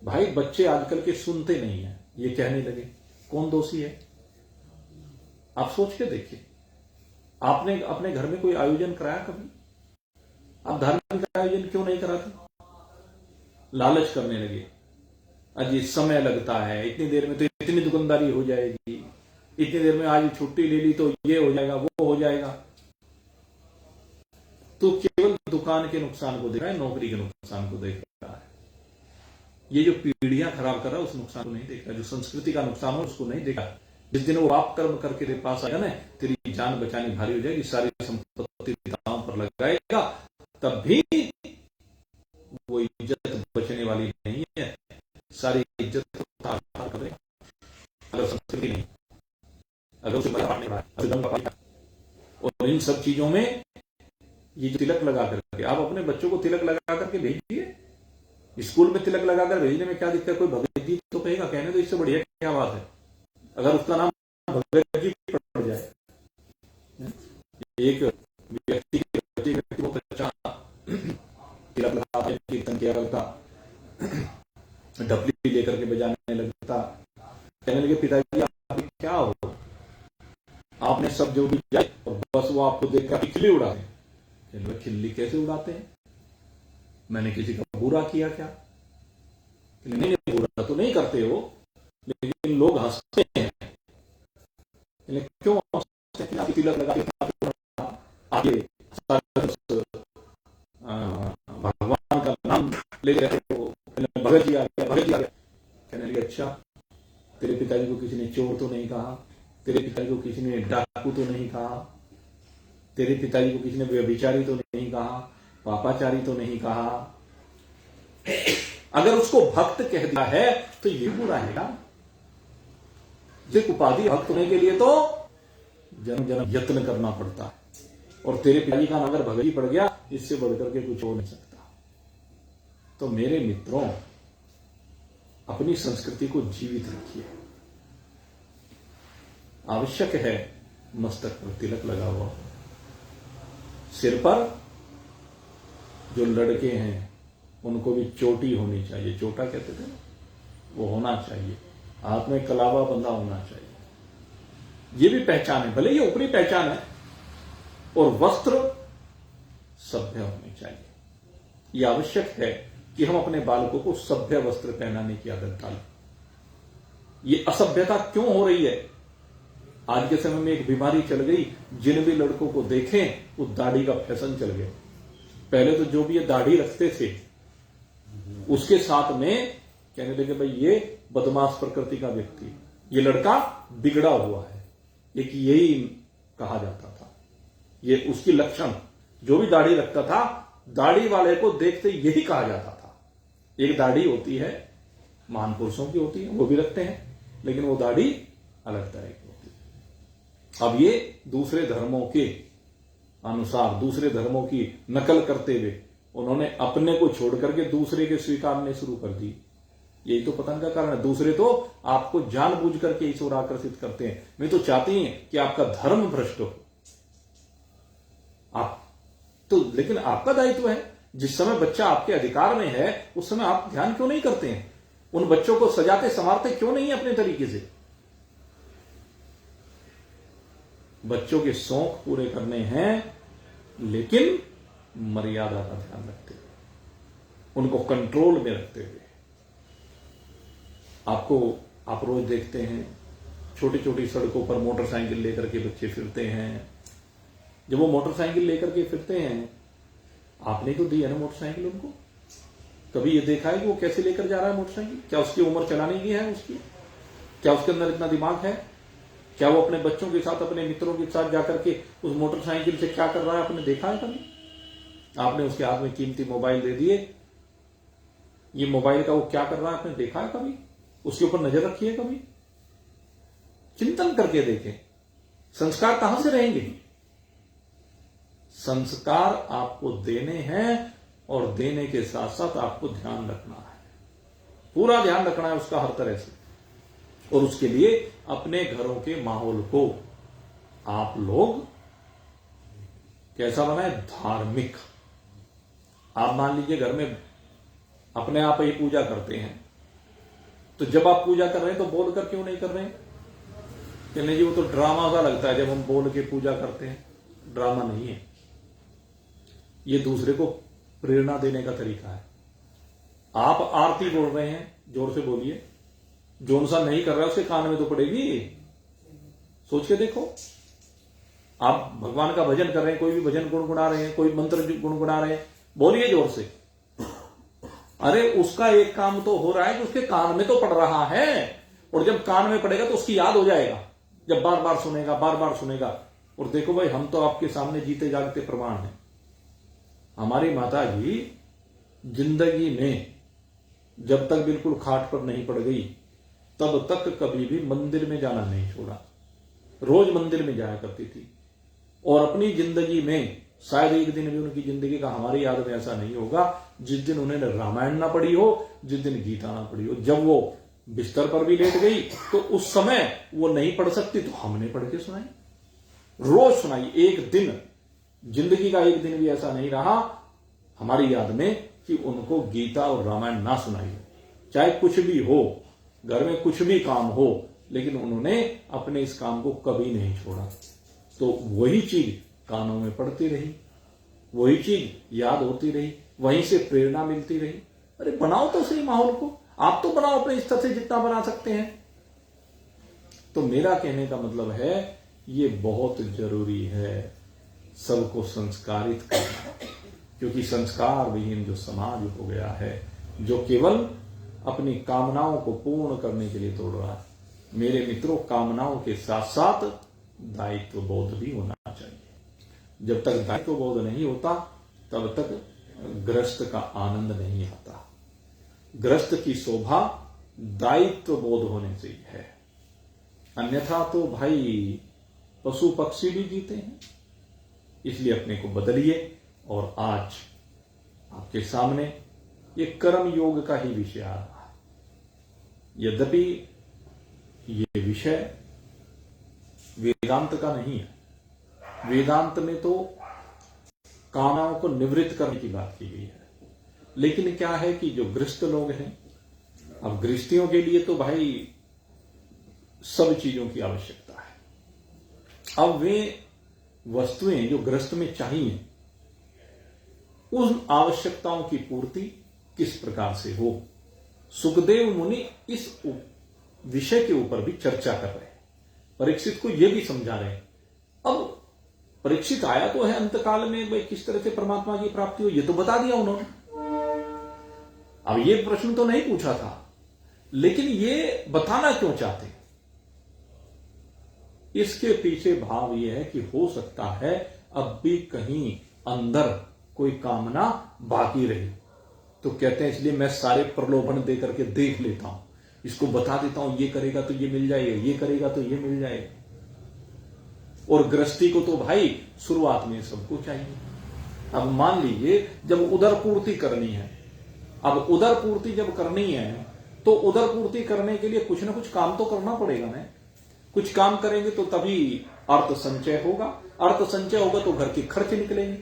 भाई बच्चे आजकल के सुनते नहीं है, ये कहने लगे, कौन दोषी है? आप सोच के देखिए, आपने अपने घर में कोई आयोजन कराया कभी? आप धार्मिक आयोजन क्यों नहीं कराते? लालच करने लगे, अजी समय लगता है, इतनी देर में तो इतनी दुकानदारी हो जाएगी, इतनी देर में आज छुट्टी ले ली तो ये हो जाएगा, वो हो जाएगा। तो केवल दुकान के नुकसान को देख रहा है, नौकरी के नुकसान को देख रहा है। ये जो पीढ़ियां खराब कर रहा है उस नुकसान को नहीं देख रहा, जो संस्कृति का नुकसान हो उसको नहीं देखा। जिस दिन वो पाप कर्म करके तेरे पास आएगा ना, तेरी जान बचानी भारी हो जाएगी, सारी संपत्ति दांव पर लगाएगा, तब भी वो इज्जत बचने वाली नहीं है, सारी इज्जत करेगा। अगर संस्कृति नहीं, अगर उसे और इन सब चीजों में ये तिलक लगा करके आप अपने बच्चों को तिलक लगा करके भेजिए। स्कूल में तिलक लगाकर भेजने में क्या दिक्कत है? कोई भगत जी तो कहेगा, कहने तो इससे बढ़िया क्या बात है अगर उसका नाम भगत जी पड़ जाए। एक व्यक्ति बहुत अच्छा तिलक लगाता, कीर्तन किया करता, डबली लेकर के बजाने लगता, कहने लगे पिताजी आप क्या हो, आपने सब जो भी जाए बस वो आपको देखकर खिल्ली उड़ाते। खिल्ली कैसे उड़ाते हैं? मैंने किसी का बुरा किया क्या? नहीं, बुरा तो नहीं करते हो, लेकिन लोग हंसते हैं। क्यों हंसते हैं? तिलक लगा आगे भगवान का नाम ले रहे हो, भगत जी आ गया, भगत जी आ गया। कहने लगे अच्छा, तेरे पिताजी को किसी ने चोर तो नहीं कहा, तेरे पिताजी को किसी ने डाकू तो नहीं कहा, तेरे पिताजी को किसी ने व्यभिचारी तो नहीं कहा, पापाचारी तो नहीं कहा। अगर उसको भक्त कह दिया है तो ये बुरा है ना? देख, उपाधि भक्त होने के लिए तो जन्म जन्म यत्न करना पड़ता है, और तेरे पिताजी का अगर भगत जी पड़ गया, इससे बढ़कर के कुछ हो नहीं सकता। तो मेरे मित्रों, अपनी संस्कृति को जीवित रखिए। आवश्यक है मस्तक पर तिलक लगा हुआ, सिर पर जो लड़के हैं उनको भी चोटी होनी चाहिए, चोटा कहते थे, वो होना चाहिए, हाथ में कलावा बंधा होना चाहिए। ये भी पहचान है, भले ये ऊपरी पहचान है। और वस्त्र सभ्य होने चाहिए। यह आवश्यक है कि हम अपने बालकों को सभ्य वस्त्र पहनाने की आदत डालें। ये असभ्यता क्यों हो रही है? आज के समय में एक बीमारी चल गई, जिन भी लड़कों को देखें वो दाढ़ी का फैशन चल गया। पहले तो जो भी ये दाढ़ी रखते थे उसके साथ में कहने लगे भाई ये बदमाश प्रकृति का व्यक्ति, ये लड़का बिगड़ा हुआ है, एक यही कहा जाता था। ये उसकी लक्षण, जो भी दाढ़ी रखता था दाढ़ी वाले को देखते यही कहा जाता था। एक दाढ़ी होती है, महान पुरुषों की होती है, वो भी रखते हैं, लेकिन वो दाढ़ी अलग तरह की होती है। अब ये दूसरे धर्मों के अनुसार, दूसरे धर्मों की नकल करते हुए उन्होंने अपने को छोड़ करके दूसरे के स्वीकारने शुरू कर दी। यही तो पतन का कारण है। दूसरे तो आपको जानबूझ करके इस ओर आकर्षित करते हैं, वे तो चाहते हैं कि आपका धर्म भ्रष्ट हो। आप तो, लेकिन आपका दायित्व है, जिस समय बच्चा आपके अधिकार में है उस समय आप ध्यान क्यों नहीं करते हैं? उन बच्चों को सजाते संवारते क्यों नहीं अपने तरीके से? बच्चों के शौक पूरे करने हैं, लेकिन मर्यादा का ध्यान रखते हुए, उनको कंट्रोल में रखते हुए। आप रोज देखते हैं छोटी छोटी सड़कों पर मोटरसाइकिल लेकर के बच्चे फिरते हैं। जब वो मोटरसाइकिल लेकर के फिरते हैं, आपने तो दी है ना मोटरसाइकिल उनको? कभी ये देखा है कि वो कैसे लेकर जा रहा है मोटरसाइकिल? क्या उसकी उम्र चलाने की है उसकी? क्या उसके अंदर इतना दिमाग है? क्या वो अपने बच्चों के साथ, अपने मित्रों के साथ जाकर के उस मोटरसाइकिल से क्या कर रहा है आपने देखा है कभी? आपने उसके हाथ में कीमती मोबाइल दे दिए, ये मोबाइल का वो क्या कर रहा है आपने देखा है कभी? उसके ऊपर नजर रखी है कभी? चिंतन करके देखें, संस्कार कहां से रहेंगे? संस्कार आपको देने हैं, और देने के साथ साथ आपको ध्यान रखना है, पूरा ध्यान रखना है उसका हर तरह से। और उसके लिए अपने घरों के माहौल को आप लोग कैसा बनाए? धार्मिक। आप मान लीजिए घर में अपने आप ही पूजा करते हैं, तो जब आप पूजा कर रहे हैं तो बोल कर क्यों नहीं कर रहे हैं? कि नहीं जी वो तो ड्रामा सा लगता है जब हम बोल के पूजा करते हैं। ड्रामा नहीं है, ये दूसरे को प्रेरणा देने का तरीका है। आप आरती बोल रहे हैं, जोर से बोलिए, जोन सा नहीं कर रहा है उसके कान में तो पड़ेगी। सोच के देखो, आप भगवान का भजन कर रहे हैं, कोई भी भजन गुनगुना रहे हैं, कोई मंत्र गुनगुना रहे हैं, बोलिए जोर से। अरे उसका एक काम तो हो रहा है कि उसके कान में तो पड़ रहा है, और जब कान में पड़ेगा तो उसकी याद हो जाएगा, जब बार बार सुनेगा, बार बार सुनेगा। और देखो भाई, हम तो आपके सामने जीते जागते प्रमाण हैं। हमारी माता जी जिंदगी में जब तक बिल्कुल खाट पर नहीं पड़ गई, तब तक कभी भी मंदिर में जाना नहीं छोड़ा। रोज मंदिर में जाया करती थी, और अपनी जिंदगी में शायद एक दिन भी उनकी जिंदगी का हमारी याद में ऐसा नहीं होगा जिस दिन उन्होंने रामायण ना पढ़ी हो, जिस दिन गीता ना पढ़ी हो। जब वो बिस्तर पर भी लेट गई तो उस समय वो नहीं पढ़ सकती तो हमने पढ़ के सुनाई, रोज सुनाई। एक दिन, जिंदगी का एक दिन भी ऐसा नहीं रहा हमारी याद में कि उनको गीता और रामायण ना सुनाई हो। चाहे कुछ भी हो, घर में कुछ भी काम हो, लेकिन उन्होंने अपने इस काम को कभी नहीं छोड़ा। तो वही चीज कानों में पड़ती रही, वही चीज याद होती रही, वहीं से प्रेरणा मिलती रही। अरे बनाओ तो सही माहौल को, आप तो बनाओ अपने स्तर से जितना बना सकते हैं। तो मेरा कहने का मतलब है, ये बहुत जरूरी है सबको संस्कारित करना, क्योंकि संस्कार विहीन जो समाज हो गया है, जो केवल अपनी कामनाओं को पूर्ण करने के लिए तोड़ रहा है। मेरे मित्रों, कामनाओं के साथ साथ दायित्व बोध भी होना चाहिए। जब तक दायित्व बोध नहीं होता, तब तक गृहस्थ का आनंद नहीं आता। गृहस्थ की शोभा दायित्व बोध होने से ही है, अन्यथा तो भाई पशु पक्षी भी जीते हैं। इसलिए अपने को बदलिए। और आज आपके सामने ये कर्म योग का ही विषय आ रहा है। यद्यपि ये विषय वेदांत का नहीं है। वेदांत में तो कामनाओं को निवृत्त करने की बात की गई है, लेकिन क्या है कि जो गृहस्थ लोग हैं, अब गृहस्थियों के लिए तो भाई सब चीजों की आवश्यकता है। अब वे वस्तुएं जो गृहस्थ में चाहिए, उन आवश्यकताओं की पूर्ति किस प्रकार से हो, सुखदेव मुनि इस विषय के ऊपर भी चर्चा कर रहे हैं। परीक्षित को यह भी समझा रहे हैं। अब परीक्षित आया तो है अंतकाल में, भाई किस तरह से परमात्मा की प्राप्ति हो, यह तो बता दिया उन्होंने। अब यह प्रश्न तो नहीं पूछा था, लेकिन ये बताना क्यों चाहते हैं? इसके पीछे भाव यह है कि हो सकता है अब भी कहीं अंदर कोई कामना बाकी रही, तो कहते हैं इसलिए मैं सारे प्रलोभन दे करके देख लेता हूं, इसको बता देता हूं, ये करेगा तो ये मिल जाएगा, ये करेगा तो ये मिल जाएगा। और गृहस्थी को तो भाई शुरुआत में सबको चाहिए। अब मान लीजिए जब उदर पूर्ति करनी है, अब उदर पूर्ति जब करनी है तो उदर पूर्ति करने के लिए कुछ ना कुछ काम तो करना पड़ेगा ना। कुछ काम करेंगे तो तभी अर्थ संचय होगा, अर्थ संचय होगा तो घर के खर्च निकलेंगे,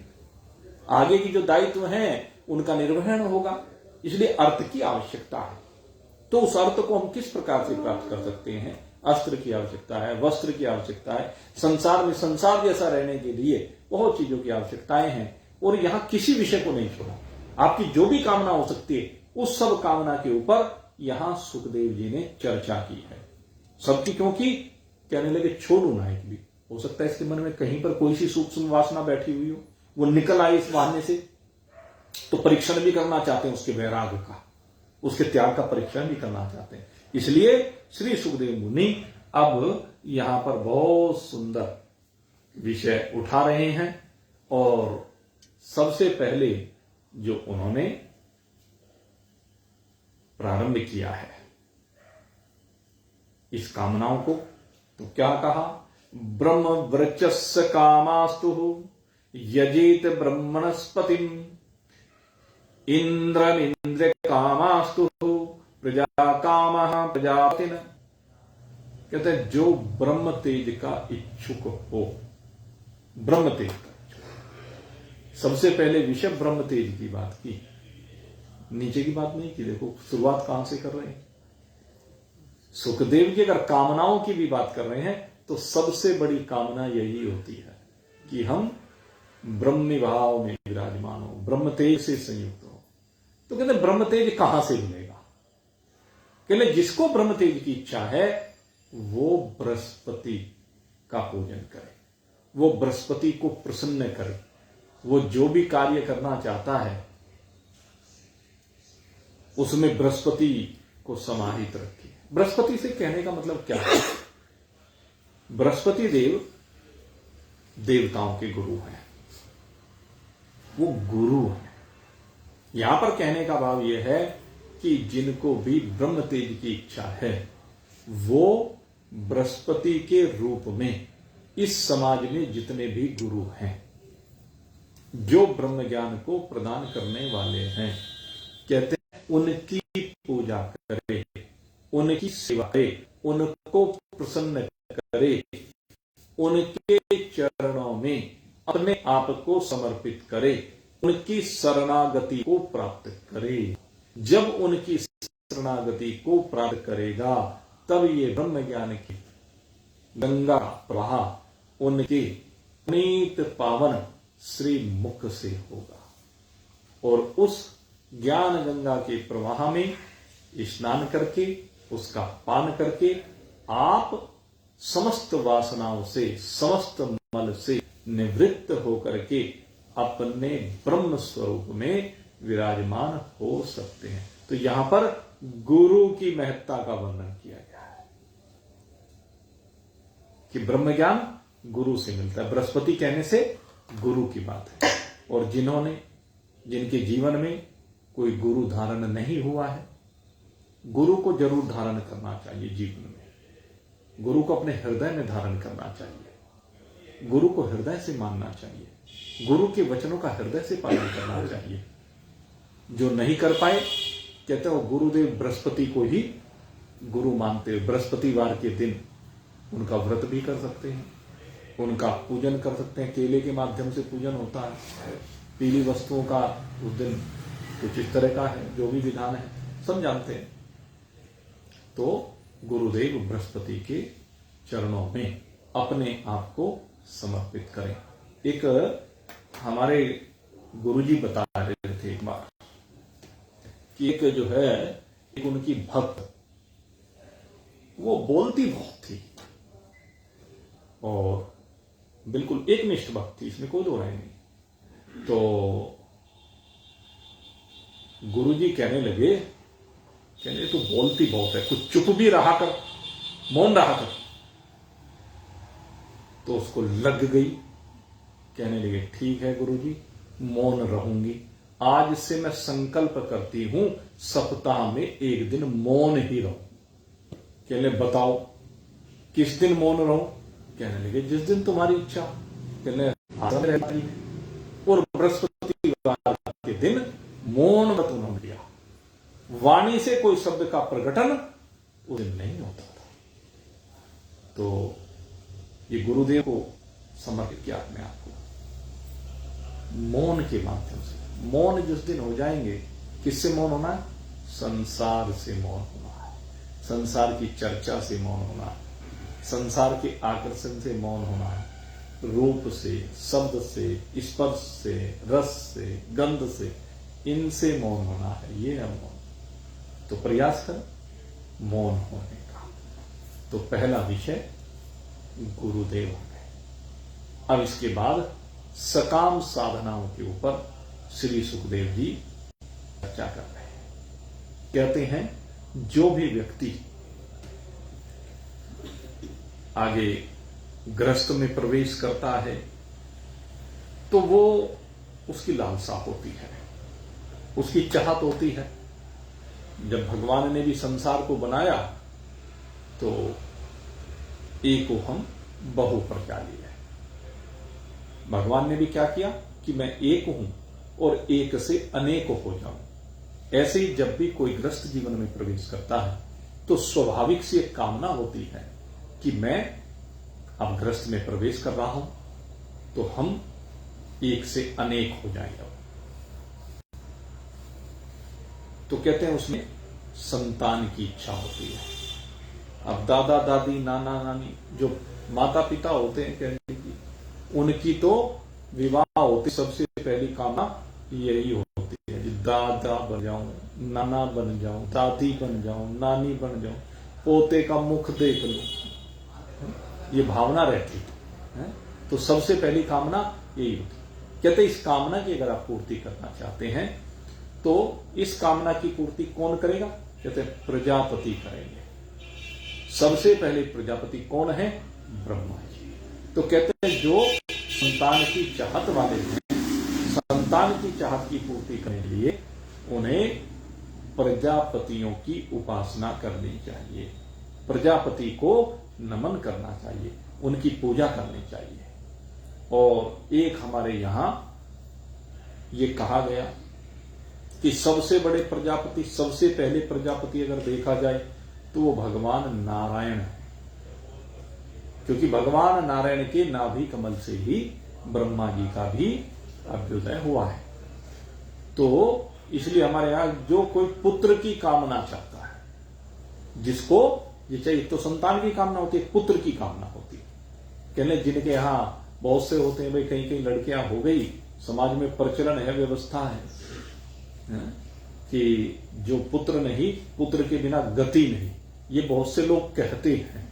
आगे की जो दायित्व हैं उनका निर्वहन होगा। इसलिए अर्थ की आवश्यकता है। तो उस अर्थ को हम किस प्रकार से प्राप्त कर सकते हैं? अस्त्र की आवश्यकता है, वस्त्र की आवश्यकता है, संसार में संसार जैसा रहने के लिए बहुत चीजों की आवश्यकताएं हैं। और यहां किसी विषय को नहीं छोड़ा। आपकी जो भी कामना हो सकती है उस सब कामना के ऊपर यहां सुखदेव जी ने चर्चा की है। सबकी, क्योंकि कहने लगे छोड़ू नायक भी हो सकता है इसके मन में कहीं पर कोई सी सूक्ष्म वासना बैठी हुई हो, वो निकल आए इस बहाने से, तो परीक्षण भी करना चाहते हैं उसके वैराग्य का, उसके त्याग का परीक्षण भी करना चाहते हैं। इसलिए श्री सुखदेव मुनि अब यहां पर बहुत सुंदर विषय उठा रहे हैं। और सबसे पहले जो उन्होंने प्रारंभ किया है इस कामनाओं को, तो क्या कहा? ब्रह्म वृचस्य कामास्तु यजेत ब्रह्मणस्पतिम इंद्रमिंद्र कामास्तु प्रजा काम प्रजापतिन। कहते हैं जो ब्रह्म तेज का इच्छुक हो, ब्रह्म तेज का, सबसे पहले विषय ब्रह्म तेज की बात की, नीचे की बात नहीं की। देखो शुरुआत कहां से कर रहे हैं। सुखदेव जी अगर कामनाओं की भी बात कर रहे हैं तो सबसे बड़ी कामना यही होती है कि हम ब्रह्म भाव में विराजमान हो, ब्रह्म तेज से संयुक्त हो। तो कहते हैं ब्रह्म तेज कहां से मिलेगा? कहते जिसको ब्रह्म तेज की इच्छा है वो बृहस्पति का पूजन करे, वो बृहस्पति को प्रसन्न करे, वो जो भी कार्य करना चाहता है उसमें बृहस्पति को समाहित रखे। बृहस्पति से कहने का मतलब क्या है? बृहस्पति देव देवताओं के गुरु हैं, वो गुरु हैं। यहां पर कहने का भाव यह है कि जिनको भी ब्रह्म तेज की इच्छा है वो बृहस्पति के रूप में इस समाज में जितने भी गुरु हैं, जो ब्रह्म ज्ञान को प्रदान करने वाले हैं, कहते हैं उनकी पूजा करे, उनकी सेवा करे, उनको प्रसन्न करे, उनके चरणों में अपने आप को समर्पित करे, उनकी शरणागति को प्राप्त करे। जब उनकी शरणागति को प्राप्त करेगा तब ये ब्रह्म ज्ञान की गंगा प्रवाह उनके पुनीत पावन श्री मुख से होगा। और उस ज्ञान गंगा के प्रवाह में स्नान करके, उसका पान करके आप समस्त वासनाओं से, समस्त मल से निवृत्त होकर के अपने ब्रह्म स्वरूप में विराजमान हो सकते हैं। तो यहां पर गुरु की महत्ता का वर्णन किया गया है कि ब्रह्म ज्ञान गुरु से मिलता है। बृहस्पति कहने से गुरु की बात है। और जिनके जीवन में कोई गुरु धारण नहीं हुआ है, गुरु को जरूर धारण करना चाहिए। जीवन में गुरु को अपने हृदय में धारण करना चाहिए, गुरु को हृदय से मानना चाहिए, गुरु के वचनों का हृदय से पालन करना चाहिए। जो नहीं कर पाए, कहते हैं वो गुरुदेव बृहस्पति को ही गुरु मानते हैं। बृहस्पतिवार के दिन उनका व्रत भी कर सकते हैं, उनका पूजन कर सकते हैं। केले के माध्यम से पूजन होता है, पीली वस्तुओं का उस दिन कुछ इस तरह का है, जो भी विधान है सब जानते हैं। तो गुरुदेव बृहस्पति के चरणों में अपने आप को समर्पित करें। एक हमारे गुरुजी बता रहे थे एक बार कि एक जो है, एक उनकी भक्त, वो बोलती बहुत थी और बिल्कुल एकनिष्ठ भक्त थी, इसमें कोई दो राय नहीं। तो गुरुजी कहने लगे, कहने तू बोलती बहुत है, कुछ चुप भी रहा कर, मौन रहा कर। तो उसको लग गई, कहने लगे ठीक है गुरुजी, मौन रहूंगी। आज से मैं संकल्प करती हूं सप्ताह में एक दिन मौन ही रहूं। कहने बताओ किस दिन मौन रहूं? कहने लगे जिस दिन तुम्हारी इच्छा। कहने रहती है। और बृहस्पतिवार के दिन मौन व्रत उन्होंने लिया, वाणी से कोई शब्द का प्रकटन उस दिन नहीं होता था। तो ये गुरुदेव को समर्पित किया अपने आप को मौन के माध्यम से। मौन जिस दिन हो जाएंगे, किससे मौन होना है? संसार से मौन होना है, संसार की चर्चा से मौन होना है, संसार के आकर्षण से मौन होना है, रूप से, शब्द से, स्पर्श से, रस से, गंध से, इनसे मौन होना है। ये है मौन। तो प्रयास कर मौन होने का। तो पहला विषय गुरुदेव हो गए। अब इसके बाद सकाम साधनाओं के ऊपर श्री सुखदेव जी चर्चा कर रहे हैं। कहते हैं जो भी व्यक्ति आगे गृहस्थ में प्रवेश करता है तो वो उसकी लालसा होती है, उसकी चाहत होती है। जब भगवान ने भी संसार को बनाया तो एको हम बहु प्रचाली है। भगवान ने भी क्या किया कि मैं एक हूं और एक से अनेक हो जाऊं। ऐसे ही जब भी कोई गृहस्थ जीवन में प्रवेश करता है तो स्वाभाविक सी एक कामना होती है कि मैं अब गृहस्थ में प्रवेश कर रहा हूं तो हम एक से अनेक हो जाएंगे। तो कहते हैं उसमें संतान की इच्छा होती है। अब दादा दादी, नाना नानी, जो माता पिता होते हैं कहने की, उनकी तो विवाह होती, सबसे पहली कामना यही होती है कि दादा बन जाऊं, नाना बन जाऊं, दादी बन जाऊं, नानी बन जाऊं, पोते का मुख देख लूं, ये भावना रहती है। तो सबसे पहली कामना यही होती। कहते इस कामना की अगर आप पूर्ति करना चाहते हैं तो इस कामना की पूर्ति कौन करेगा? कहते हैं प्रजापति करेंगे। सबसे पहले प्रजापति कौन है? ब्रह्मा जी। तो कहते हैं जो संतान की चाहत वाले हैं, संतान की चाहत की पूर्ति करने के लिए उन्हें प्रजापतियों की उपासना करनी चाहिए, प्रजापति को नमन करना चाहिए, उनकी पूजा करनी चाहिए। और एक हमारे यहां ये कहा गया कि सबसे बड़े प्रजापति, सबसे पहले प्रजापति अगर देखा जाए तो वो भगवान नारायण है, क्योंकि भगवान नारायण के नाभि कमल से ही ब्रह्मा जी का भी अभ्युदय हुआ है। तो इसलिए हमारे यहां जो कोई पुत्र की कामना चाहता है, जिसको ये चाहिए, तो संतान की कामना होती है, पुत्र की कामना होती है। कहने जिनके यहां बहुत से होते हैं, भाई कहीं कहीं लड़कियां हो गई, समाज में प्रचलन है, व्यवस्था है कि जो पुत्र नहीं, पुत्र के बिना गति नहीं, ये बहुत से लोग कहते हैं।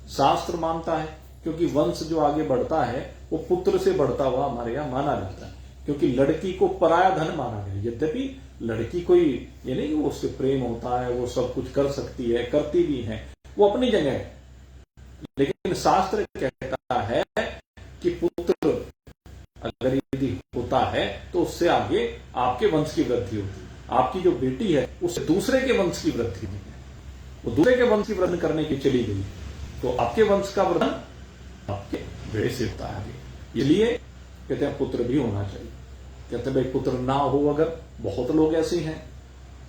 शास्त्र मानता है, क्योंकि वंश जो आगे बढ़ता है वो पुत्र से बढ़ता हुआ हमारे यहां माना जाता है, क्योंकि लड़की को पराया धन माना गया। यद्यपि लड़की कोई ये नहीं कि वो उससे प्रेम होता है, वो सब कुछ कर सकती है, करती भी है, वो अपनी जगह है, लेकिन शास्त्र कहता है कि पुत्र अगर यदि होता है तो उससे आगे आपके वंश की वृद्धि होती है। आपकी जो बेटी है उससे दूसरे के वंश की वृद्धि नहीं है, वो दूसरे के वंश की वृद्धि करने की चली गई तो आपके वंश का वर्धन आपके बेटे से होता है। इसलिए कहते हैं पुत्र भी होना चाहिए। कहते हैं भाई पुत्र ना हो, अगर बहुत लोग ऐसे हैं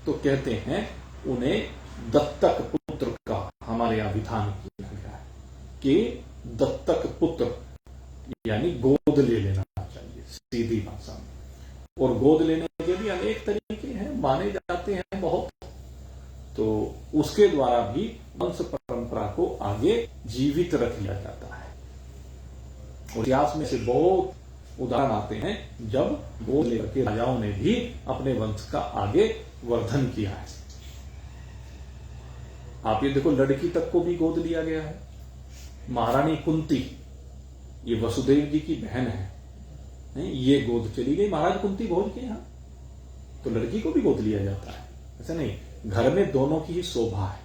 तो कहते हैं उन्हें दत्तक पुत्र का हमारे यहां विधान किया गया है कि दत्तक पुत्र यानी गोद ले लेना चाहिए, सीधी भाषा में। और गोद लेने के भी अनेक तरीके हैं, माने जाते हैं बहुत। तो उसके द्वारा भी वंश परंपरा को आगे जीवित रख लिया जाता है। और इतिहास में से बहुत उदाहरण आते हैं जब गोद लेकर के राजाओं ने भी अपने वंश का आगे वर्धन किया है। आप ये देखो, लड़की तक को भी गोद लिया गया है। महारानी कुंती, ये वसुदेव जी की बहन है, ये गोद चली गई महाराज कुंती भोज के यहां, तो लड़की को भी गोद लिया जाता है। ऐसा नहीं, घर में दोनों की ही शोभा है।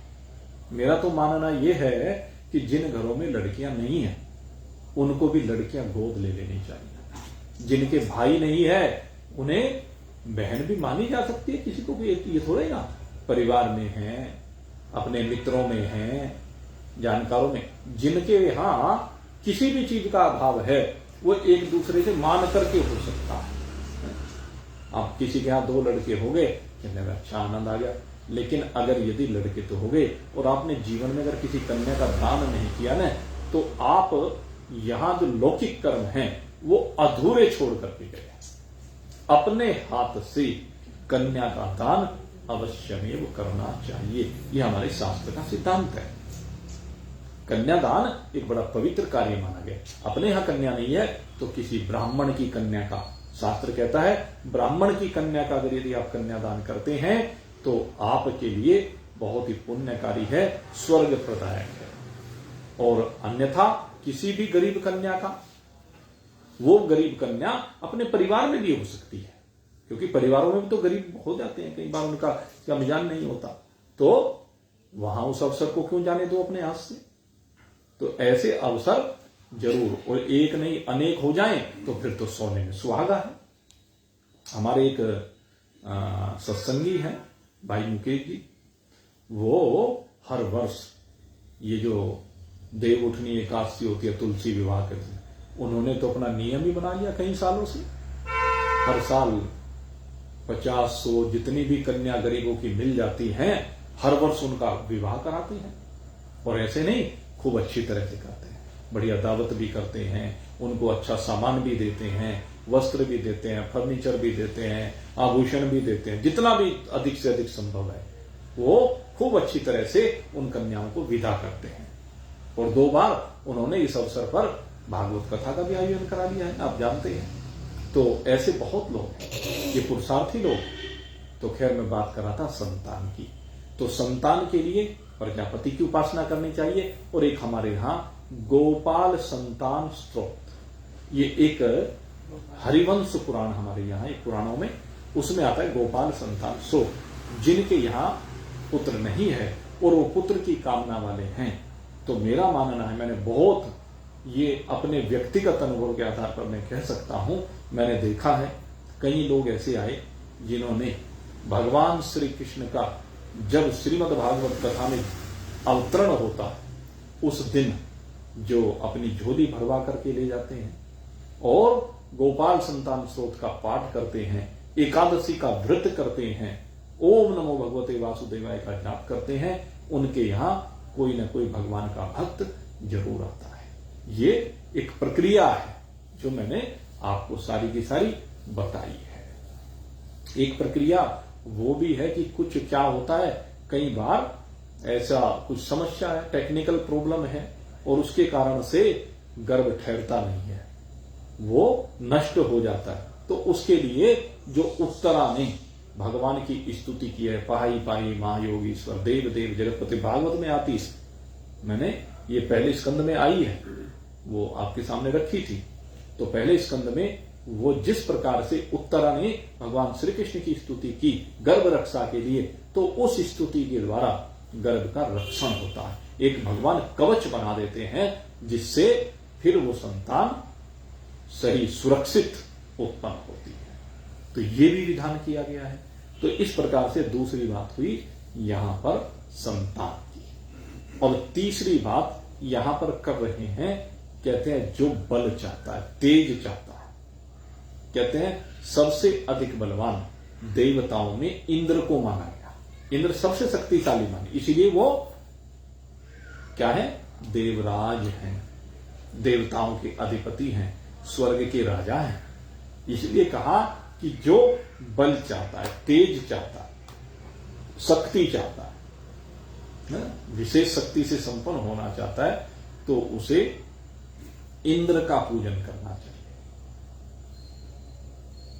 मेरा तो मानना यह है कि जिन घरों में लड़कियां नहीं है उनको भी लड़कियां गोद ले लेनी चाहिए। जिनके भाई नहीं है उन्हें बहन भी मानी जा सकती है, किसी को भी ये थोड़े ना, परिवार में है, अपने मित्रों में है, जानकारों में, जिनके यहां किसी भी चीज का अभाव है वो एक दूसरे से मान करके हो सकता है। आप किसी के यहाँ 2 लड़के हो गए, कहने लगा अच्छा आनंद आ गया। लेकिन अगर यदि लड़के तो हो गए और आपने जीवन में अगर किसी कन्या का दान नहीं किया ना, तो आप यहां जो लौकिक कर्म हैं वो अधूरे छोड़ करके गए। अपने हाथ से कन्या का दान अवश्यमेव करना चाहिए, यह हमारे शास्त्र का सिद्धांत है। कन्यादान एक बड़ा पवित्र कार्य माना गया। अपने यहां कन्या नहीं है तो किसी ब्राह्मण की कन्या का, शास्त्र कहता है ब्राह्मण की कन्या का अगर यदि आप कन्यादान करते हैं तो आपके लिए बहुत ही पुण्यकारी है, स्वर्ग प्रदायक है। और अन्यथा किसी भी गरीब कन्या का, वो गरीब कन्या अपने परिवार में भी हो सकती है, क्योंकि परिवारों में भी तो गरीब हो जाते हैं, कई बार उनका मिजान नहीं होता, तो वहां उस अवसर को क्यों जाने दो अपने हाथ से। तो ऐसे अवसर जरूर, और एक नहीं अनेक हो जाएं तो फिर तो सोने में सुहागा है। हमारे एक सत्संगी हैं भाई मुकेश जी, वो हर वर्ष ये जो देव उठनी एकादशी होती है, तुलसी विवाह करते हैं, उन्होंने तो अपना नियम ही बना लिया कई सालों से। हर साल 50-100 जितनी भी कन्या गरीबों की मिल जाती हैं, हर वर्ष उनका विवाह कराते हैं। और ऐसे नहीं, खूब अच्छी तरह से करते हैं, बढ़िया दावत भी करते हैं, उनको अच्छा सामान भी देते हैं, वस्त्र भी देते हैं, फर्नीचर भी देते हैं, आभूषण भी देते हैं, जितना भी अधिक से अधिक संभव है वो खूब अच्छी तरह से उन कन्याओं को विदा करते हैं। और 2 बार उन्होंने इस अवसर पर भागवत कथा का भी आयोजन करा लिया है, आप जानते हैं। तो ऐसे बहुत लोग हैं, ये पुरुषार्थी लोग। तो खैर मैं बात कर रहा था संतान की। तो संतान के लिए प्रजापति की उपासना करनी चाहिए। और एक हमारे यहां गोपाल संतान स्तोत्र, ये एक हरिवंश पुराण हमारे यहाँ एक पुराणों में, उसमें आता है गोपाल संतान स्तोत्र। जिनके यहाँ पुत्र नहीं है और वो पुत्र की कामना वाले हैं, तो मेरा मानना है, मैंने बहुत ये अपने व्यक्तिगत अनुभव के आधार पर मैं कह सकता हूं, मैंने देखा है कई लोग ऐसे आए जिन्होंने भगवान श्री कृष्ण का जब श्रीमद् भागवत कथा में अवतरण होता उस दिन जो अपनी झोली भरवा करके ले जाते हैं और गोपाल संतान स्तोत्र का पाठ करते हैं, एकादशी का व्रत करते हैं, ओम नमो भगवते वासुदेवाय का जाप करते हैं, उनके यहां कोई न कोई भगवान का भक्त जरूर आता है। ये एक प्रक्रिया है जो मैंने आपको सारी की सारी बताई है। एक प्रक्रिया वो भी है कि कुछ क्या होता है, कई बार ऐसा कुछ समस्या है, टेक्निकल प्रॉब्लम है और उसके कारण से गर्भ ठहरता नहीं है, वो नष्ट हो जाता है। तो उसके लिए जो उत्तरा ने भगवान की स्तुति की है, पाही पाही महायोगीश्वर देव देव जगतपति, भागवत में आती, मैंने ये पहले स्कंद में आई है, वो आपके सामने रखी थी। तो पहले स्कंद में वो जिस प्रकार से उत्तरा ने भगवान श्री कृष्ण की स्तुति की गर्भ रक्षा के लिए, तो उस स्तुति के द्वारा गर्भ का रक्षण होता है, एक भगवान कवच बना देते हैं जिससे फिर वो संतान सही सुरक्षित उत्पन्न होती है। तो ये भी विधान किया गया है। तो इस प्रकार से दूसरी बात हुई यहां पर संतान की। और तीसरी बात यहां पर कर रहे हैं, कहते हैं जो बल चाहता है, तेज चाहता है, कहते हैं सबसे अधिक बलवान देवताओं में इंद्र को माना गया। इंद्र सबसे शक्तिशाली माने, इसीलिए वो क्या है, देवराज हैं, देवताओं के अधिपति हैं, स्वर्ग के राजा हैं। इसलिए कहा कि जो बल चाहता है, तेज चाहता है, शक्ति चाहता है, विशेष शक्ति से संपन्न होना चाहता है, तो उसे इंद्र का पूजन करना चाहिए।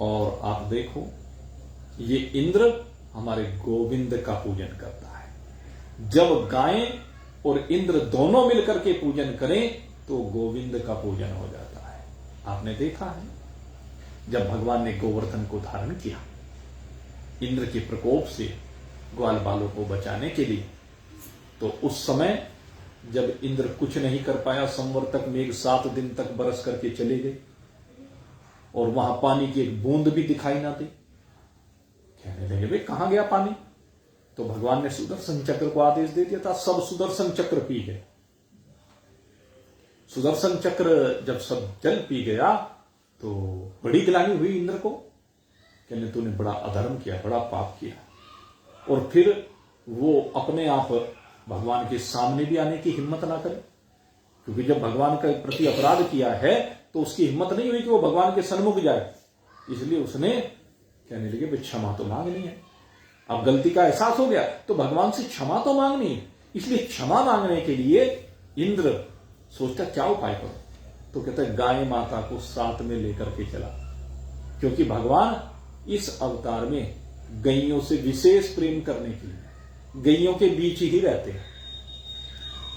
और आप देखो ये इंद्र हमारे गोविंद का पूजन करता है। जब गायें और इंद्र दोनों मिलकर के पूजन करें तो गोविंद का पूजन हो जाता है। आपने देखा है जब भगवान ने गोवर्धन को धारण किया इंद्र के प्रकोप से ग्वाल बालों को बचाने के लिए, तो उस समय जब इंद्र कुछ नहीं कर पाया, संवर्तक मेघ 7 दिन तक बरस करके चले गए और वहां पानी की एक बूंद भी दिखाई ना दी, कहने लगे भाई कहां गया पानी। तो भगवान ने सुदर्शन चक्र को आदेश दे दिया था, सब सुदर्शन चक्र पी गए। सुदर्शन चक्र जब सब जल पी गया तो बड़ी गिलानी हुई इंद्र को। कहने तूने बड़ा अधर्म किया, बड़ा पाप किया। और फिर वो अपने आप भगवान के सामने भी आने की हिम्मत ना करे, क्योंकि जब भगवान के प्रति अपराध किया है तो उसकी हिम्मत नहीं हुई कि वो भगवान के सन्मुख जाए। इसलिए उसने कहने लगे भाई क्षमा तो मांगनी है। अब गलती का एहसास हो गया तो भगवान से क्षमा तो मांगनी है। इसलिए क्षमा मांगने के लिए इंद्र सोचता क्या उपाय करो, तो कहता है गाय माता को साथ में लेकर के चला, क्योंकि भगवान इस अवतार में गैयों से विशेष प्रेम करने के लिए गैयों के बीच ही रहते हैं।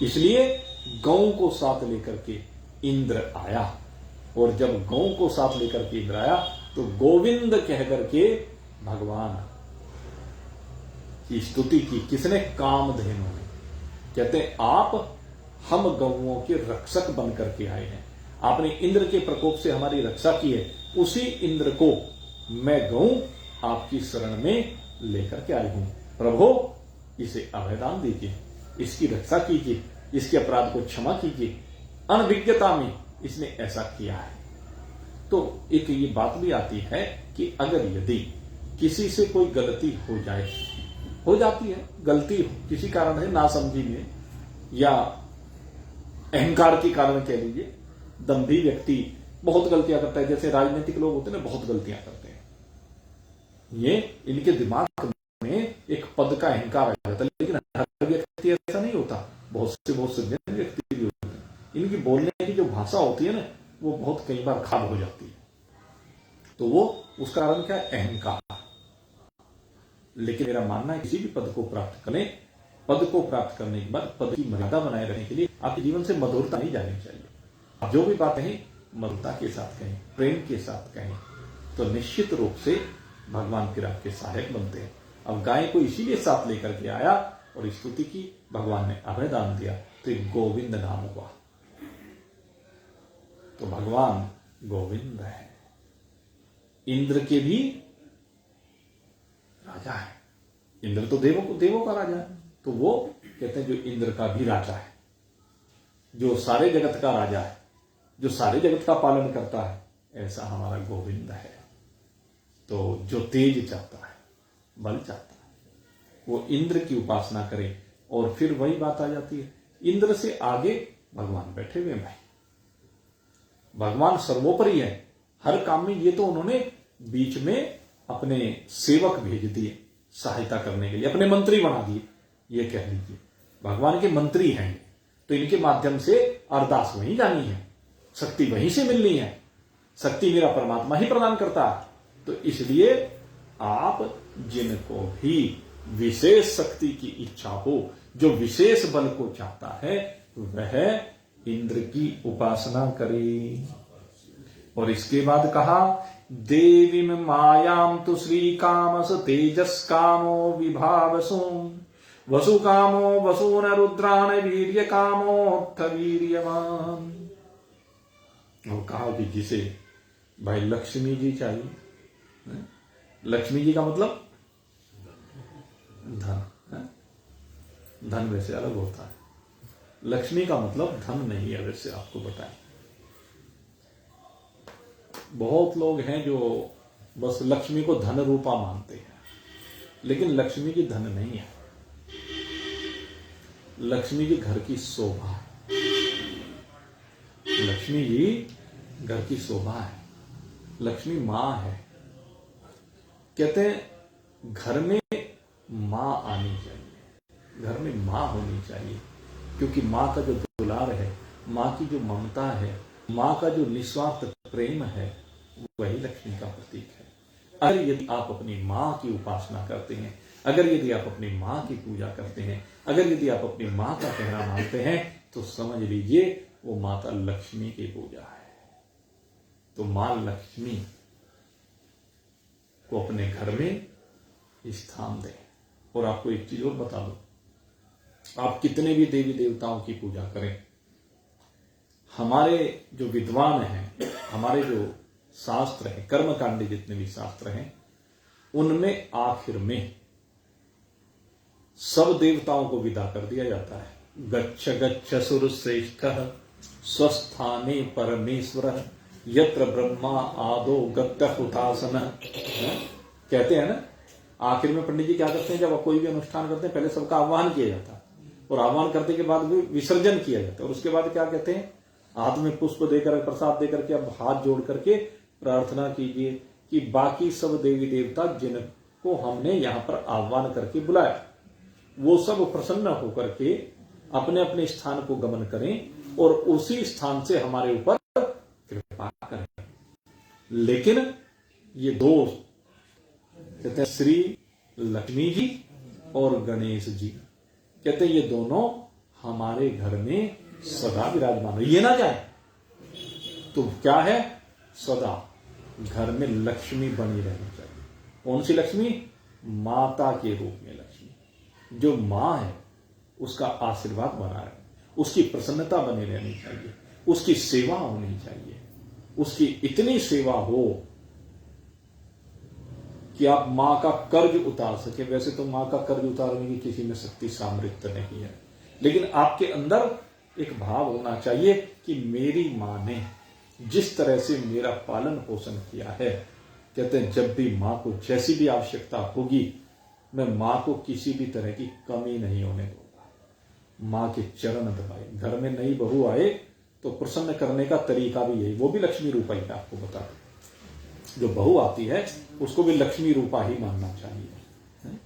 इसलिए गौ को साथ लेकर के इंद्र आया, और जब गौ को साथ लेकर के इंद्र आया तो गोविंद कह करके भगवान की स्तुति की। किसने? कामधेनु ने। कहते हैं आप हम गौओं के रक्षक बन करके आए हैं, आपने इंद्र के प्रकोप से हमारी रक्षा की है, उसी इंद्र को मैं गौ आपकी शरण में लेकर के आई हूं। प्रभु इसे अभयदान दीजिए, इसकी रक्षा कीजिए, इसके अपराध को क्षमा कीजिए, अनभिज्ञता में इसने ऐसा किया है। तो एक ये बात भी आती है कि अगर यदि किसी से कोई गलती हो जाए, हो जाती है गलती किसी कारण है, नासमझी में या अहंकार के कारण कह लीजिए, दंभी व्यक्ति बहुत गलतियां करता है, जैसे राजनीतिक लोग होते हैं ना, बहुत गलतियां करते हैं। ये इनके दिमाग में एक पद का अहंकार आ जाता है, लेकिन हर व्यक्ति ऐसा नहीं होता, बहुत से व्यक्ति भी होते हैं। इनकी बोलने की जो भाषा होती है ना, वो बहुत कई बार खराब हो जाती है। तो वो उसका कारण क्या है? अहंकार। लेकिन मेरा मानना है किसी भी पद को प्राप्त करें, पद को प्राप्त करने के बाद पद की मर्यादा बनाए रखने के लिए आपके जीवन से मधुरता नहीं जानी चाहिए। आप जो भी बात कहें मधुरता के साथ कहें, प्रेम के साथ कहें, तो निश्चित रूप से भगवान फिर आपके सहायक बनते हैं। अब गाय को इसीलिए साथ लेकर के आया और स्तुति की, भगवान ने अभयदान दिया, तो गोविंद नाम हुआ। तो भगवान गोविंद है, इंद्र के भी राजा है। इंद्र तो देवों का राजा है, तो वो कहते हैं जो इंद्र का भी राजा है, जो सारे जगत का राजा है, जो सारे जगत का पालन करता है, ऐसा हमारा गोविंद है। तो जो तेज चाहता है, बल चाहता है, वो इंद्र की उपासना करे। और फिर वही बात आ जाती है, इंद्र से आगे भगवान बैठे हुए हैं। भगवान सर्वोपरि है हर काम में। ये तो उन्होंने बीच में अपने सेवक भेज दिए सहायता करने के लिए, अपने मंत्री बना दिए, ये कह लीजिए भगवान के मंत्री हैं। तो इनके माध्यम से अरदास वहीं जानी है, शक्ति वहीं से मिलनी है। शक्ति मेरा परमात्मा ही प्रदान करता है। तो इसलिए आप जिनको भी विशेष शक्ति की इच्छा हो, जो विशेष बल को चाहता है, वह इंद्र की उपासना करे। और इसके बाद कहा देवीम मायाम तु श्री कामस तेजस कामो विभावसो वसु कामो वसून रुद्रान वीर्य कामोत्थ वीर्यवान। और कहा कि जिसे भाई लक्ष्मी जी चाहिए। लक्ष्मी जी का मतलब धन। धन वैसे अलग होता है, लक्ष्मी का मतलब धन नहीं है। वैसे आपको बताएं, बहुत लोग हैं जो बस लक्ष्मी को धन रूपा मानते हैं, लेकिन लक्ष्मी जी धन नहीं है। लक्ष्मी जी घर की शोभा है। लक्ष्मी जी घर की शोभा है। लक्ष्मी मां है। कहते हैं घर में मां आनी चाहिए, घर में मां होनी चाहिए, क्योंकि मां का जो दुलार है, मां की जो ममता है, मां का जो निस्वार्थ प्रेम है, वही लक्ष्मी का प्रतीक है। अगर यदि आप अपनी मां की उपासना करते हैं, अगर यदि आप अपनी मां की पूजा करते हैं, अगर यदि आप अपनी मां का कहना मानते हैं, तो समझ लीजिए वो माता लक्ष्मी की पूजा है। तो मां लक्ष्मी को अपने घर में स्थान दें। और आपको एक चीज और बता दो, आप कितने भी देवी देवताओं की पूजा करें, हमारे जो विद्वान हैं, हमारे जो शास्त्र हैं, कर्मकांडी जितने भी शास्त्र हैं, उनमें आखिर में सब देवताओं को विदा कर दिया जाता है। गच्छ गच्छ सुर श्रेष्ठ स्वस्थाने परमेश्वर यत्र ब्रह्मा आदो गत्य हुतासन। कहते हैं ना, आखिर में पंडित जी क्या करते हैं, जब कोई भी अनुष्ठान करते हैं पहले सबका आह्वान किया जाता है और आह्वान करने के बाद भी विसर्जन किया जाता है और उसके बाद क्या कहते हैं, हाथ में पुष्प देकर प्रसाद देकर के अब हाथ जोड़ करके प्रार्थना कीजिए कि बाकी सब देवी देवता जिनको हमने यहां पर आह्वान करके बुलाया वो सब प्रसन्न होकर के अपने अपने स्थान को गमन करें और उसी स्थान से हमारे ऊपर कृपा करें। लेकिन ये दो कहते हैं श्री लक्ष्मी जी और गणेश जी, कहते हैं ये दोनों हमारे घर में सदा विराजमान हो, ये ना जाए तो क्या है, सदा घर में लक्ष्मी बनी रहनी चाहिए। कौन सी लक्ष्मी? माता के रूप में लक्ष्मी। जो मां है उसका आशीर्वाद बना रहे, उसकी प्रसन्नता बनी रहनी चाहिए, उसकी सेवा होनी चाहिए, उसकी इतनी सेवा हो कि आप मां का कर्ज उतार सके। वैसे तो मां का कर्ज उतारने की किसी में शक्ति सामर्थ्य नहीं है, लेकिन आपके अंदर एक भाव होना चाहिए कि मेरी मां ने जिस तरह से मेरा पालन पोषण किया है, कहते हैं जब भी मां को जैसी भी आवश्यकता होगी मैं मां को किसी भी तरह की कमी नहीं होने दूंगा। मां के चरण दबाए। घर में नई बहू आए तो प्रसन्न करने का तरीका भी यही, वो भी लक्ष्मी रूपा ही आपको बता दें। जो बहू आती है उसको भी लक्ष्मी रूपा ही मानना चाहिए।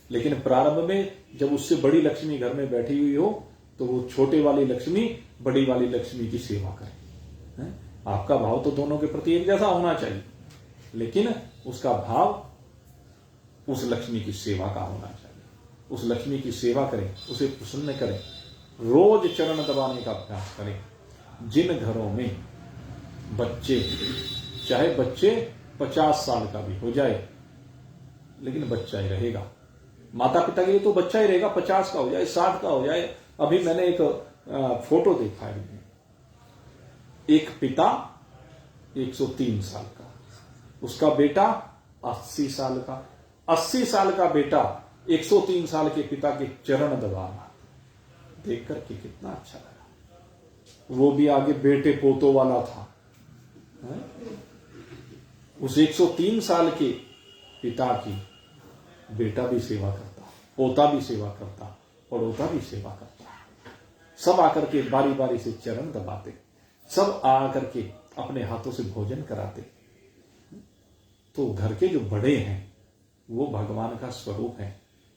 लेकिन प्रारंभ में जब उससे बड़ी लक्ष्मी घर में बैठी हुई हो तो वो छोटे वाली लक्ष्मी बड़ी वाली लक्ष्मी की सेवा करे। आपका भाव तो दोनों के प्रति एक जैसा होना चाहिए, लेकिन उसका भाव उस लक्ष्मी की सेवा का होना चाहिए। उस लक्ष्मी की सेवा करें, उसे प्रसन्न करें, रोज चरण दबाने का अभ्यास करें। जिन घरों में बच्चे, चाहे बच्चे 50 साल का भी हो जाए लेकिन बच्चा ही रहेगा, माता पिता के लिए तो बच्चा ही रहेगा, 50 का हो जाए 60 का हो जाए। अभी मैंने एक फोटो देखा है, एक पिता 103 साल का, उसका बेटा 80 साल का, 80 साल का बेटा 103 साल के पिता के चरण दबाना देख करके कितना अच्छा लगा। वो भी आगे बेटे पोतों वाला था। उस 103 साल के पिता की बेटा भी सेवा करता, पोता भी सेवा करता, पड़ोता भी सेवा करता। सब आकर के बारी बारी से चरण दबाते, सब आकर के अपने हाथों से भोजन कराते। तो घर के जो बड़े हैं वो भगवान का स्वरूप है।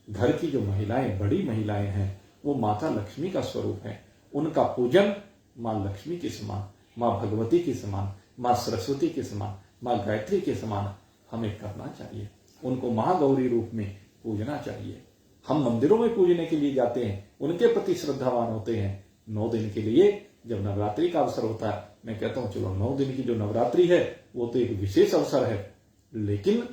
घर की जो महिलाएं, बड़ी महिलाएं हैं, वो माता लक्ष्मी का स्वरूप है। उनका पूजन मां लक्ष्मी के समान, मां भगवती के समान, मां सरस्वती के समान, मां गायत्री के समान हमें करना चाहिए। उनको महागौरी रूप में पूजना चाहिए। हम मंदिरों में पूजने के लिए जाते हैं, उनके प्रति श्रद्धावान होते हैं। 9 दिन के लिए जब नवरात्रि का अवसर होता है, मैं कहता हूं चलो 9 दिन की जो नवरात्रि है वो तो एक विशेष अवसर है, लेकिन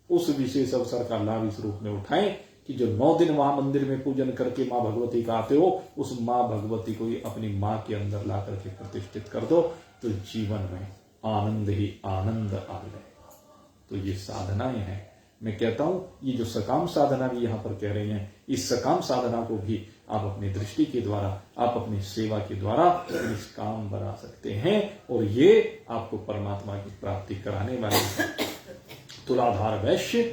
उस विशेष अवसर का लाभ इस रूप में उठाएं कि जो 9 दिन वहां मंदिर में पूजन करके मां भगवती का आते हो, उस मां भगवती को ही अपनी मां के अंदर ला करके प्रतिष्ठित कर दो, तो जीवन में आनंद ही आनंद आ गए। तो ये साधनाएं हैं। मैं कहता हूं ये जो सकाम साधना भी यहां पर कह रहे हैं, इस सकाम साधना को भी आप अपनी दृष्टि के द्वारा, आप अपनी सेवा के द्वारा निष्काम बना सकते हैं और ये आपको परमात्मा की प्राप्ति कराने वाली है। तुलाधार वैश्य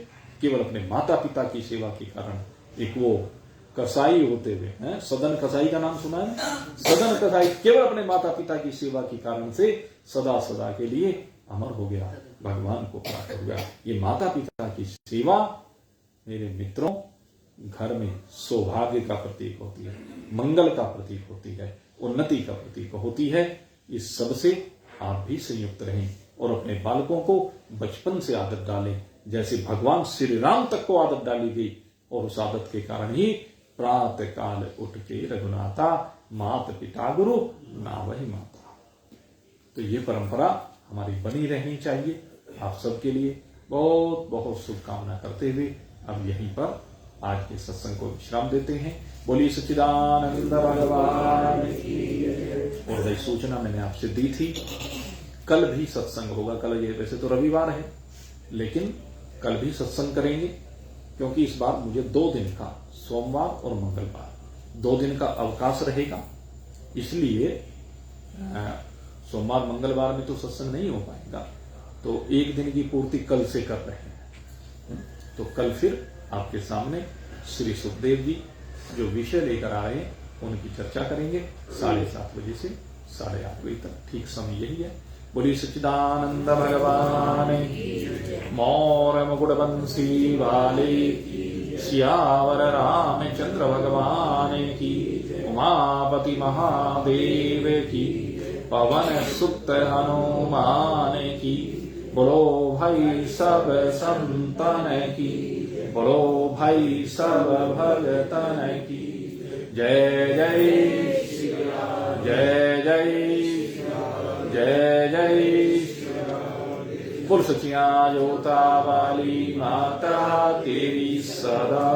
केवल अपने माता पिता की सेवा के कारण, एक वो कसाई होते हुए हैं, सदन कसाई का नाम सुना है? सदन कसाई केवल अपने माता पिता की सेवा के कारण से सदा सदा के लिए अमर हो गया, भगवान को प्राप्त हो गया। ये माता पिता की सेवा मेरे मित्रों घर में सौभाग्य का प्रतीक होती है, मंगल का प्रतीक होती है, उन्नति का प्रतीक होती है। इस सब से आप भी संयुक्त रहें और अपने बालकों को बचपन से आदत डालें, जैसे भगवान श्री राम तक को आदत डाली गई और उस आदत के कारण ही प्रातः काल उठ के रघुनाथा मात पिता गुरु ना वही माता। तो ये परंपरा हमारी बनी रहनी चाहिए। आप सबके लिए बहुत बहुत शुभकामना करते हुए अब यहीं पर आज के सत्संग को विश्राम देते हैं। बोलिए सच्चिदानंद भगवान की। और वही सूचना मैंने आपसे दी थी, कल भी सत्संग होगा। कल ये वैसे तो रविवार है, लेकिन कल भी सत्संग करेंगे, क्योंकि इस बार मुझे 2 दिन का, सोमवार और मंगलवार 2 दिन का अवकाश रहेगा। इसलिए सोमवार मंगलवार में तो सत्संग नहीं हो पाएगा, तो 1 दिन की पूर्ति कल से कर रहे हैं। तो कल फिर आपके सामने श्री सुखदेव जी जो विषय लेकर आ रहे हैं उनकी चर्चा करेंगे 7:30 बजे से 8:30 बजे तक। ठीक समय यही है। बोलिए सच्चिदानंद भगवान की, मौर मुकुट बंसी वाले सियावर रामचंद्र भगवान की, उमापति महादेव की, पवन सुत हनुमान की। बोलो भाई सब संतन की, बोलो भाई सब भगतन की। जय जय जय जय जय जय। बोल सचिया जोता वाली माता तेरी सदा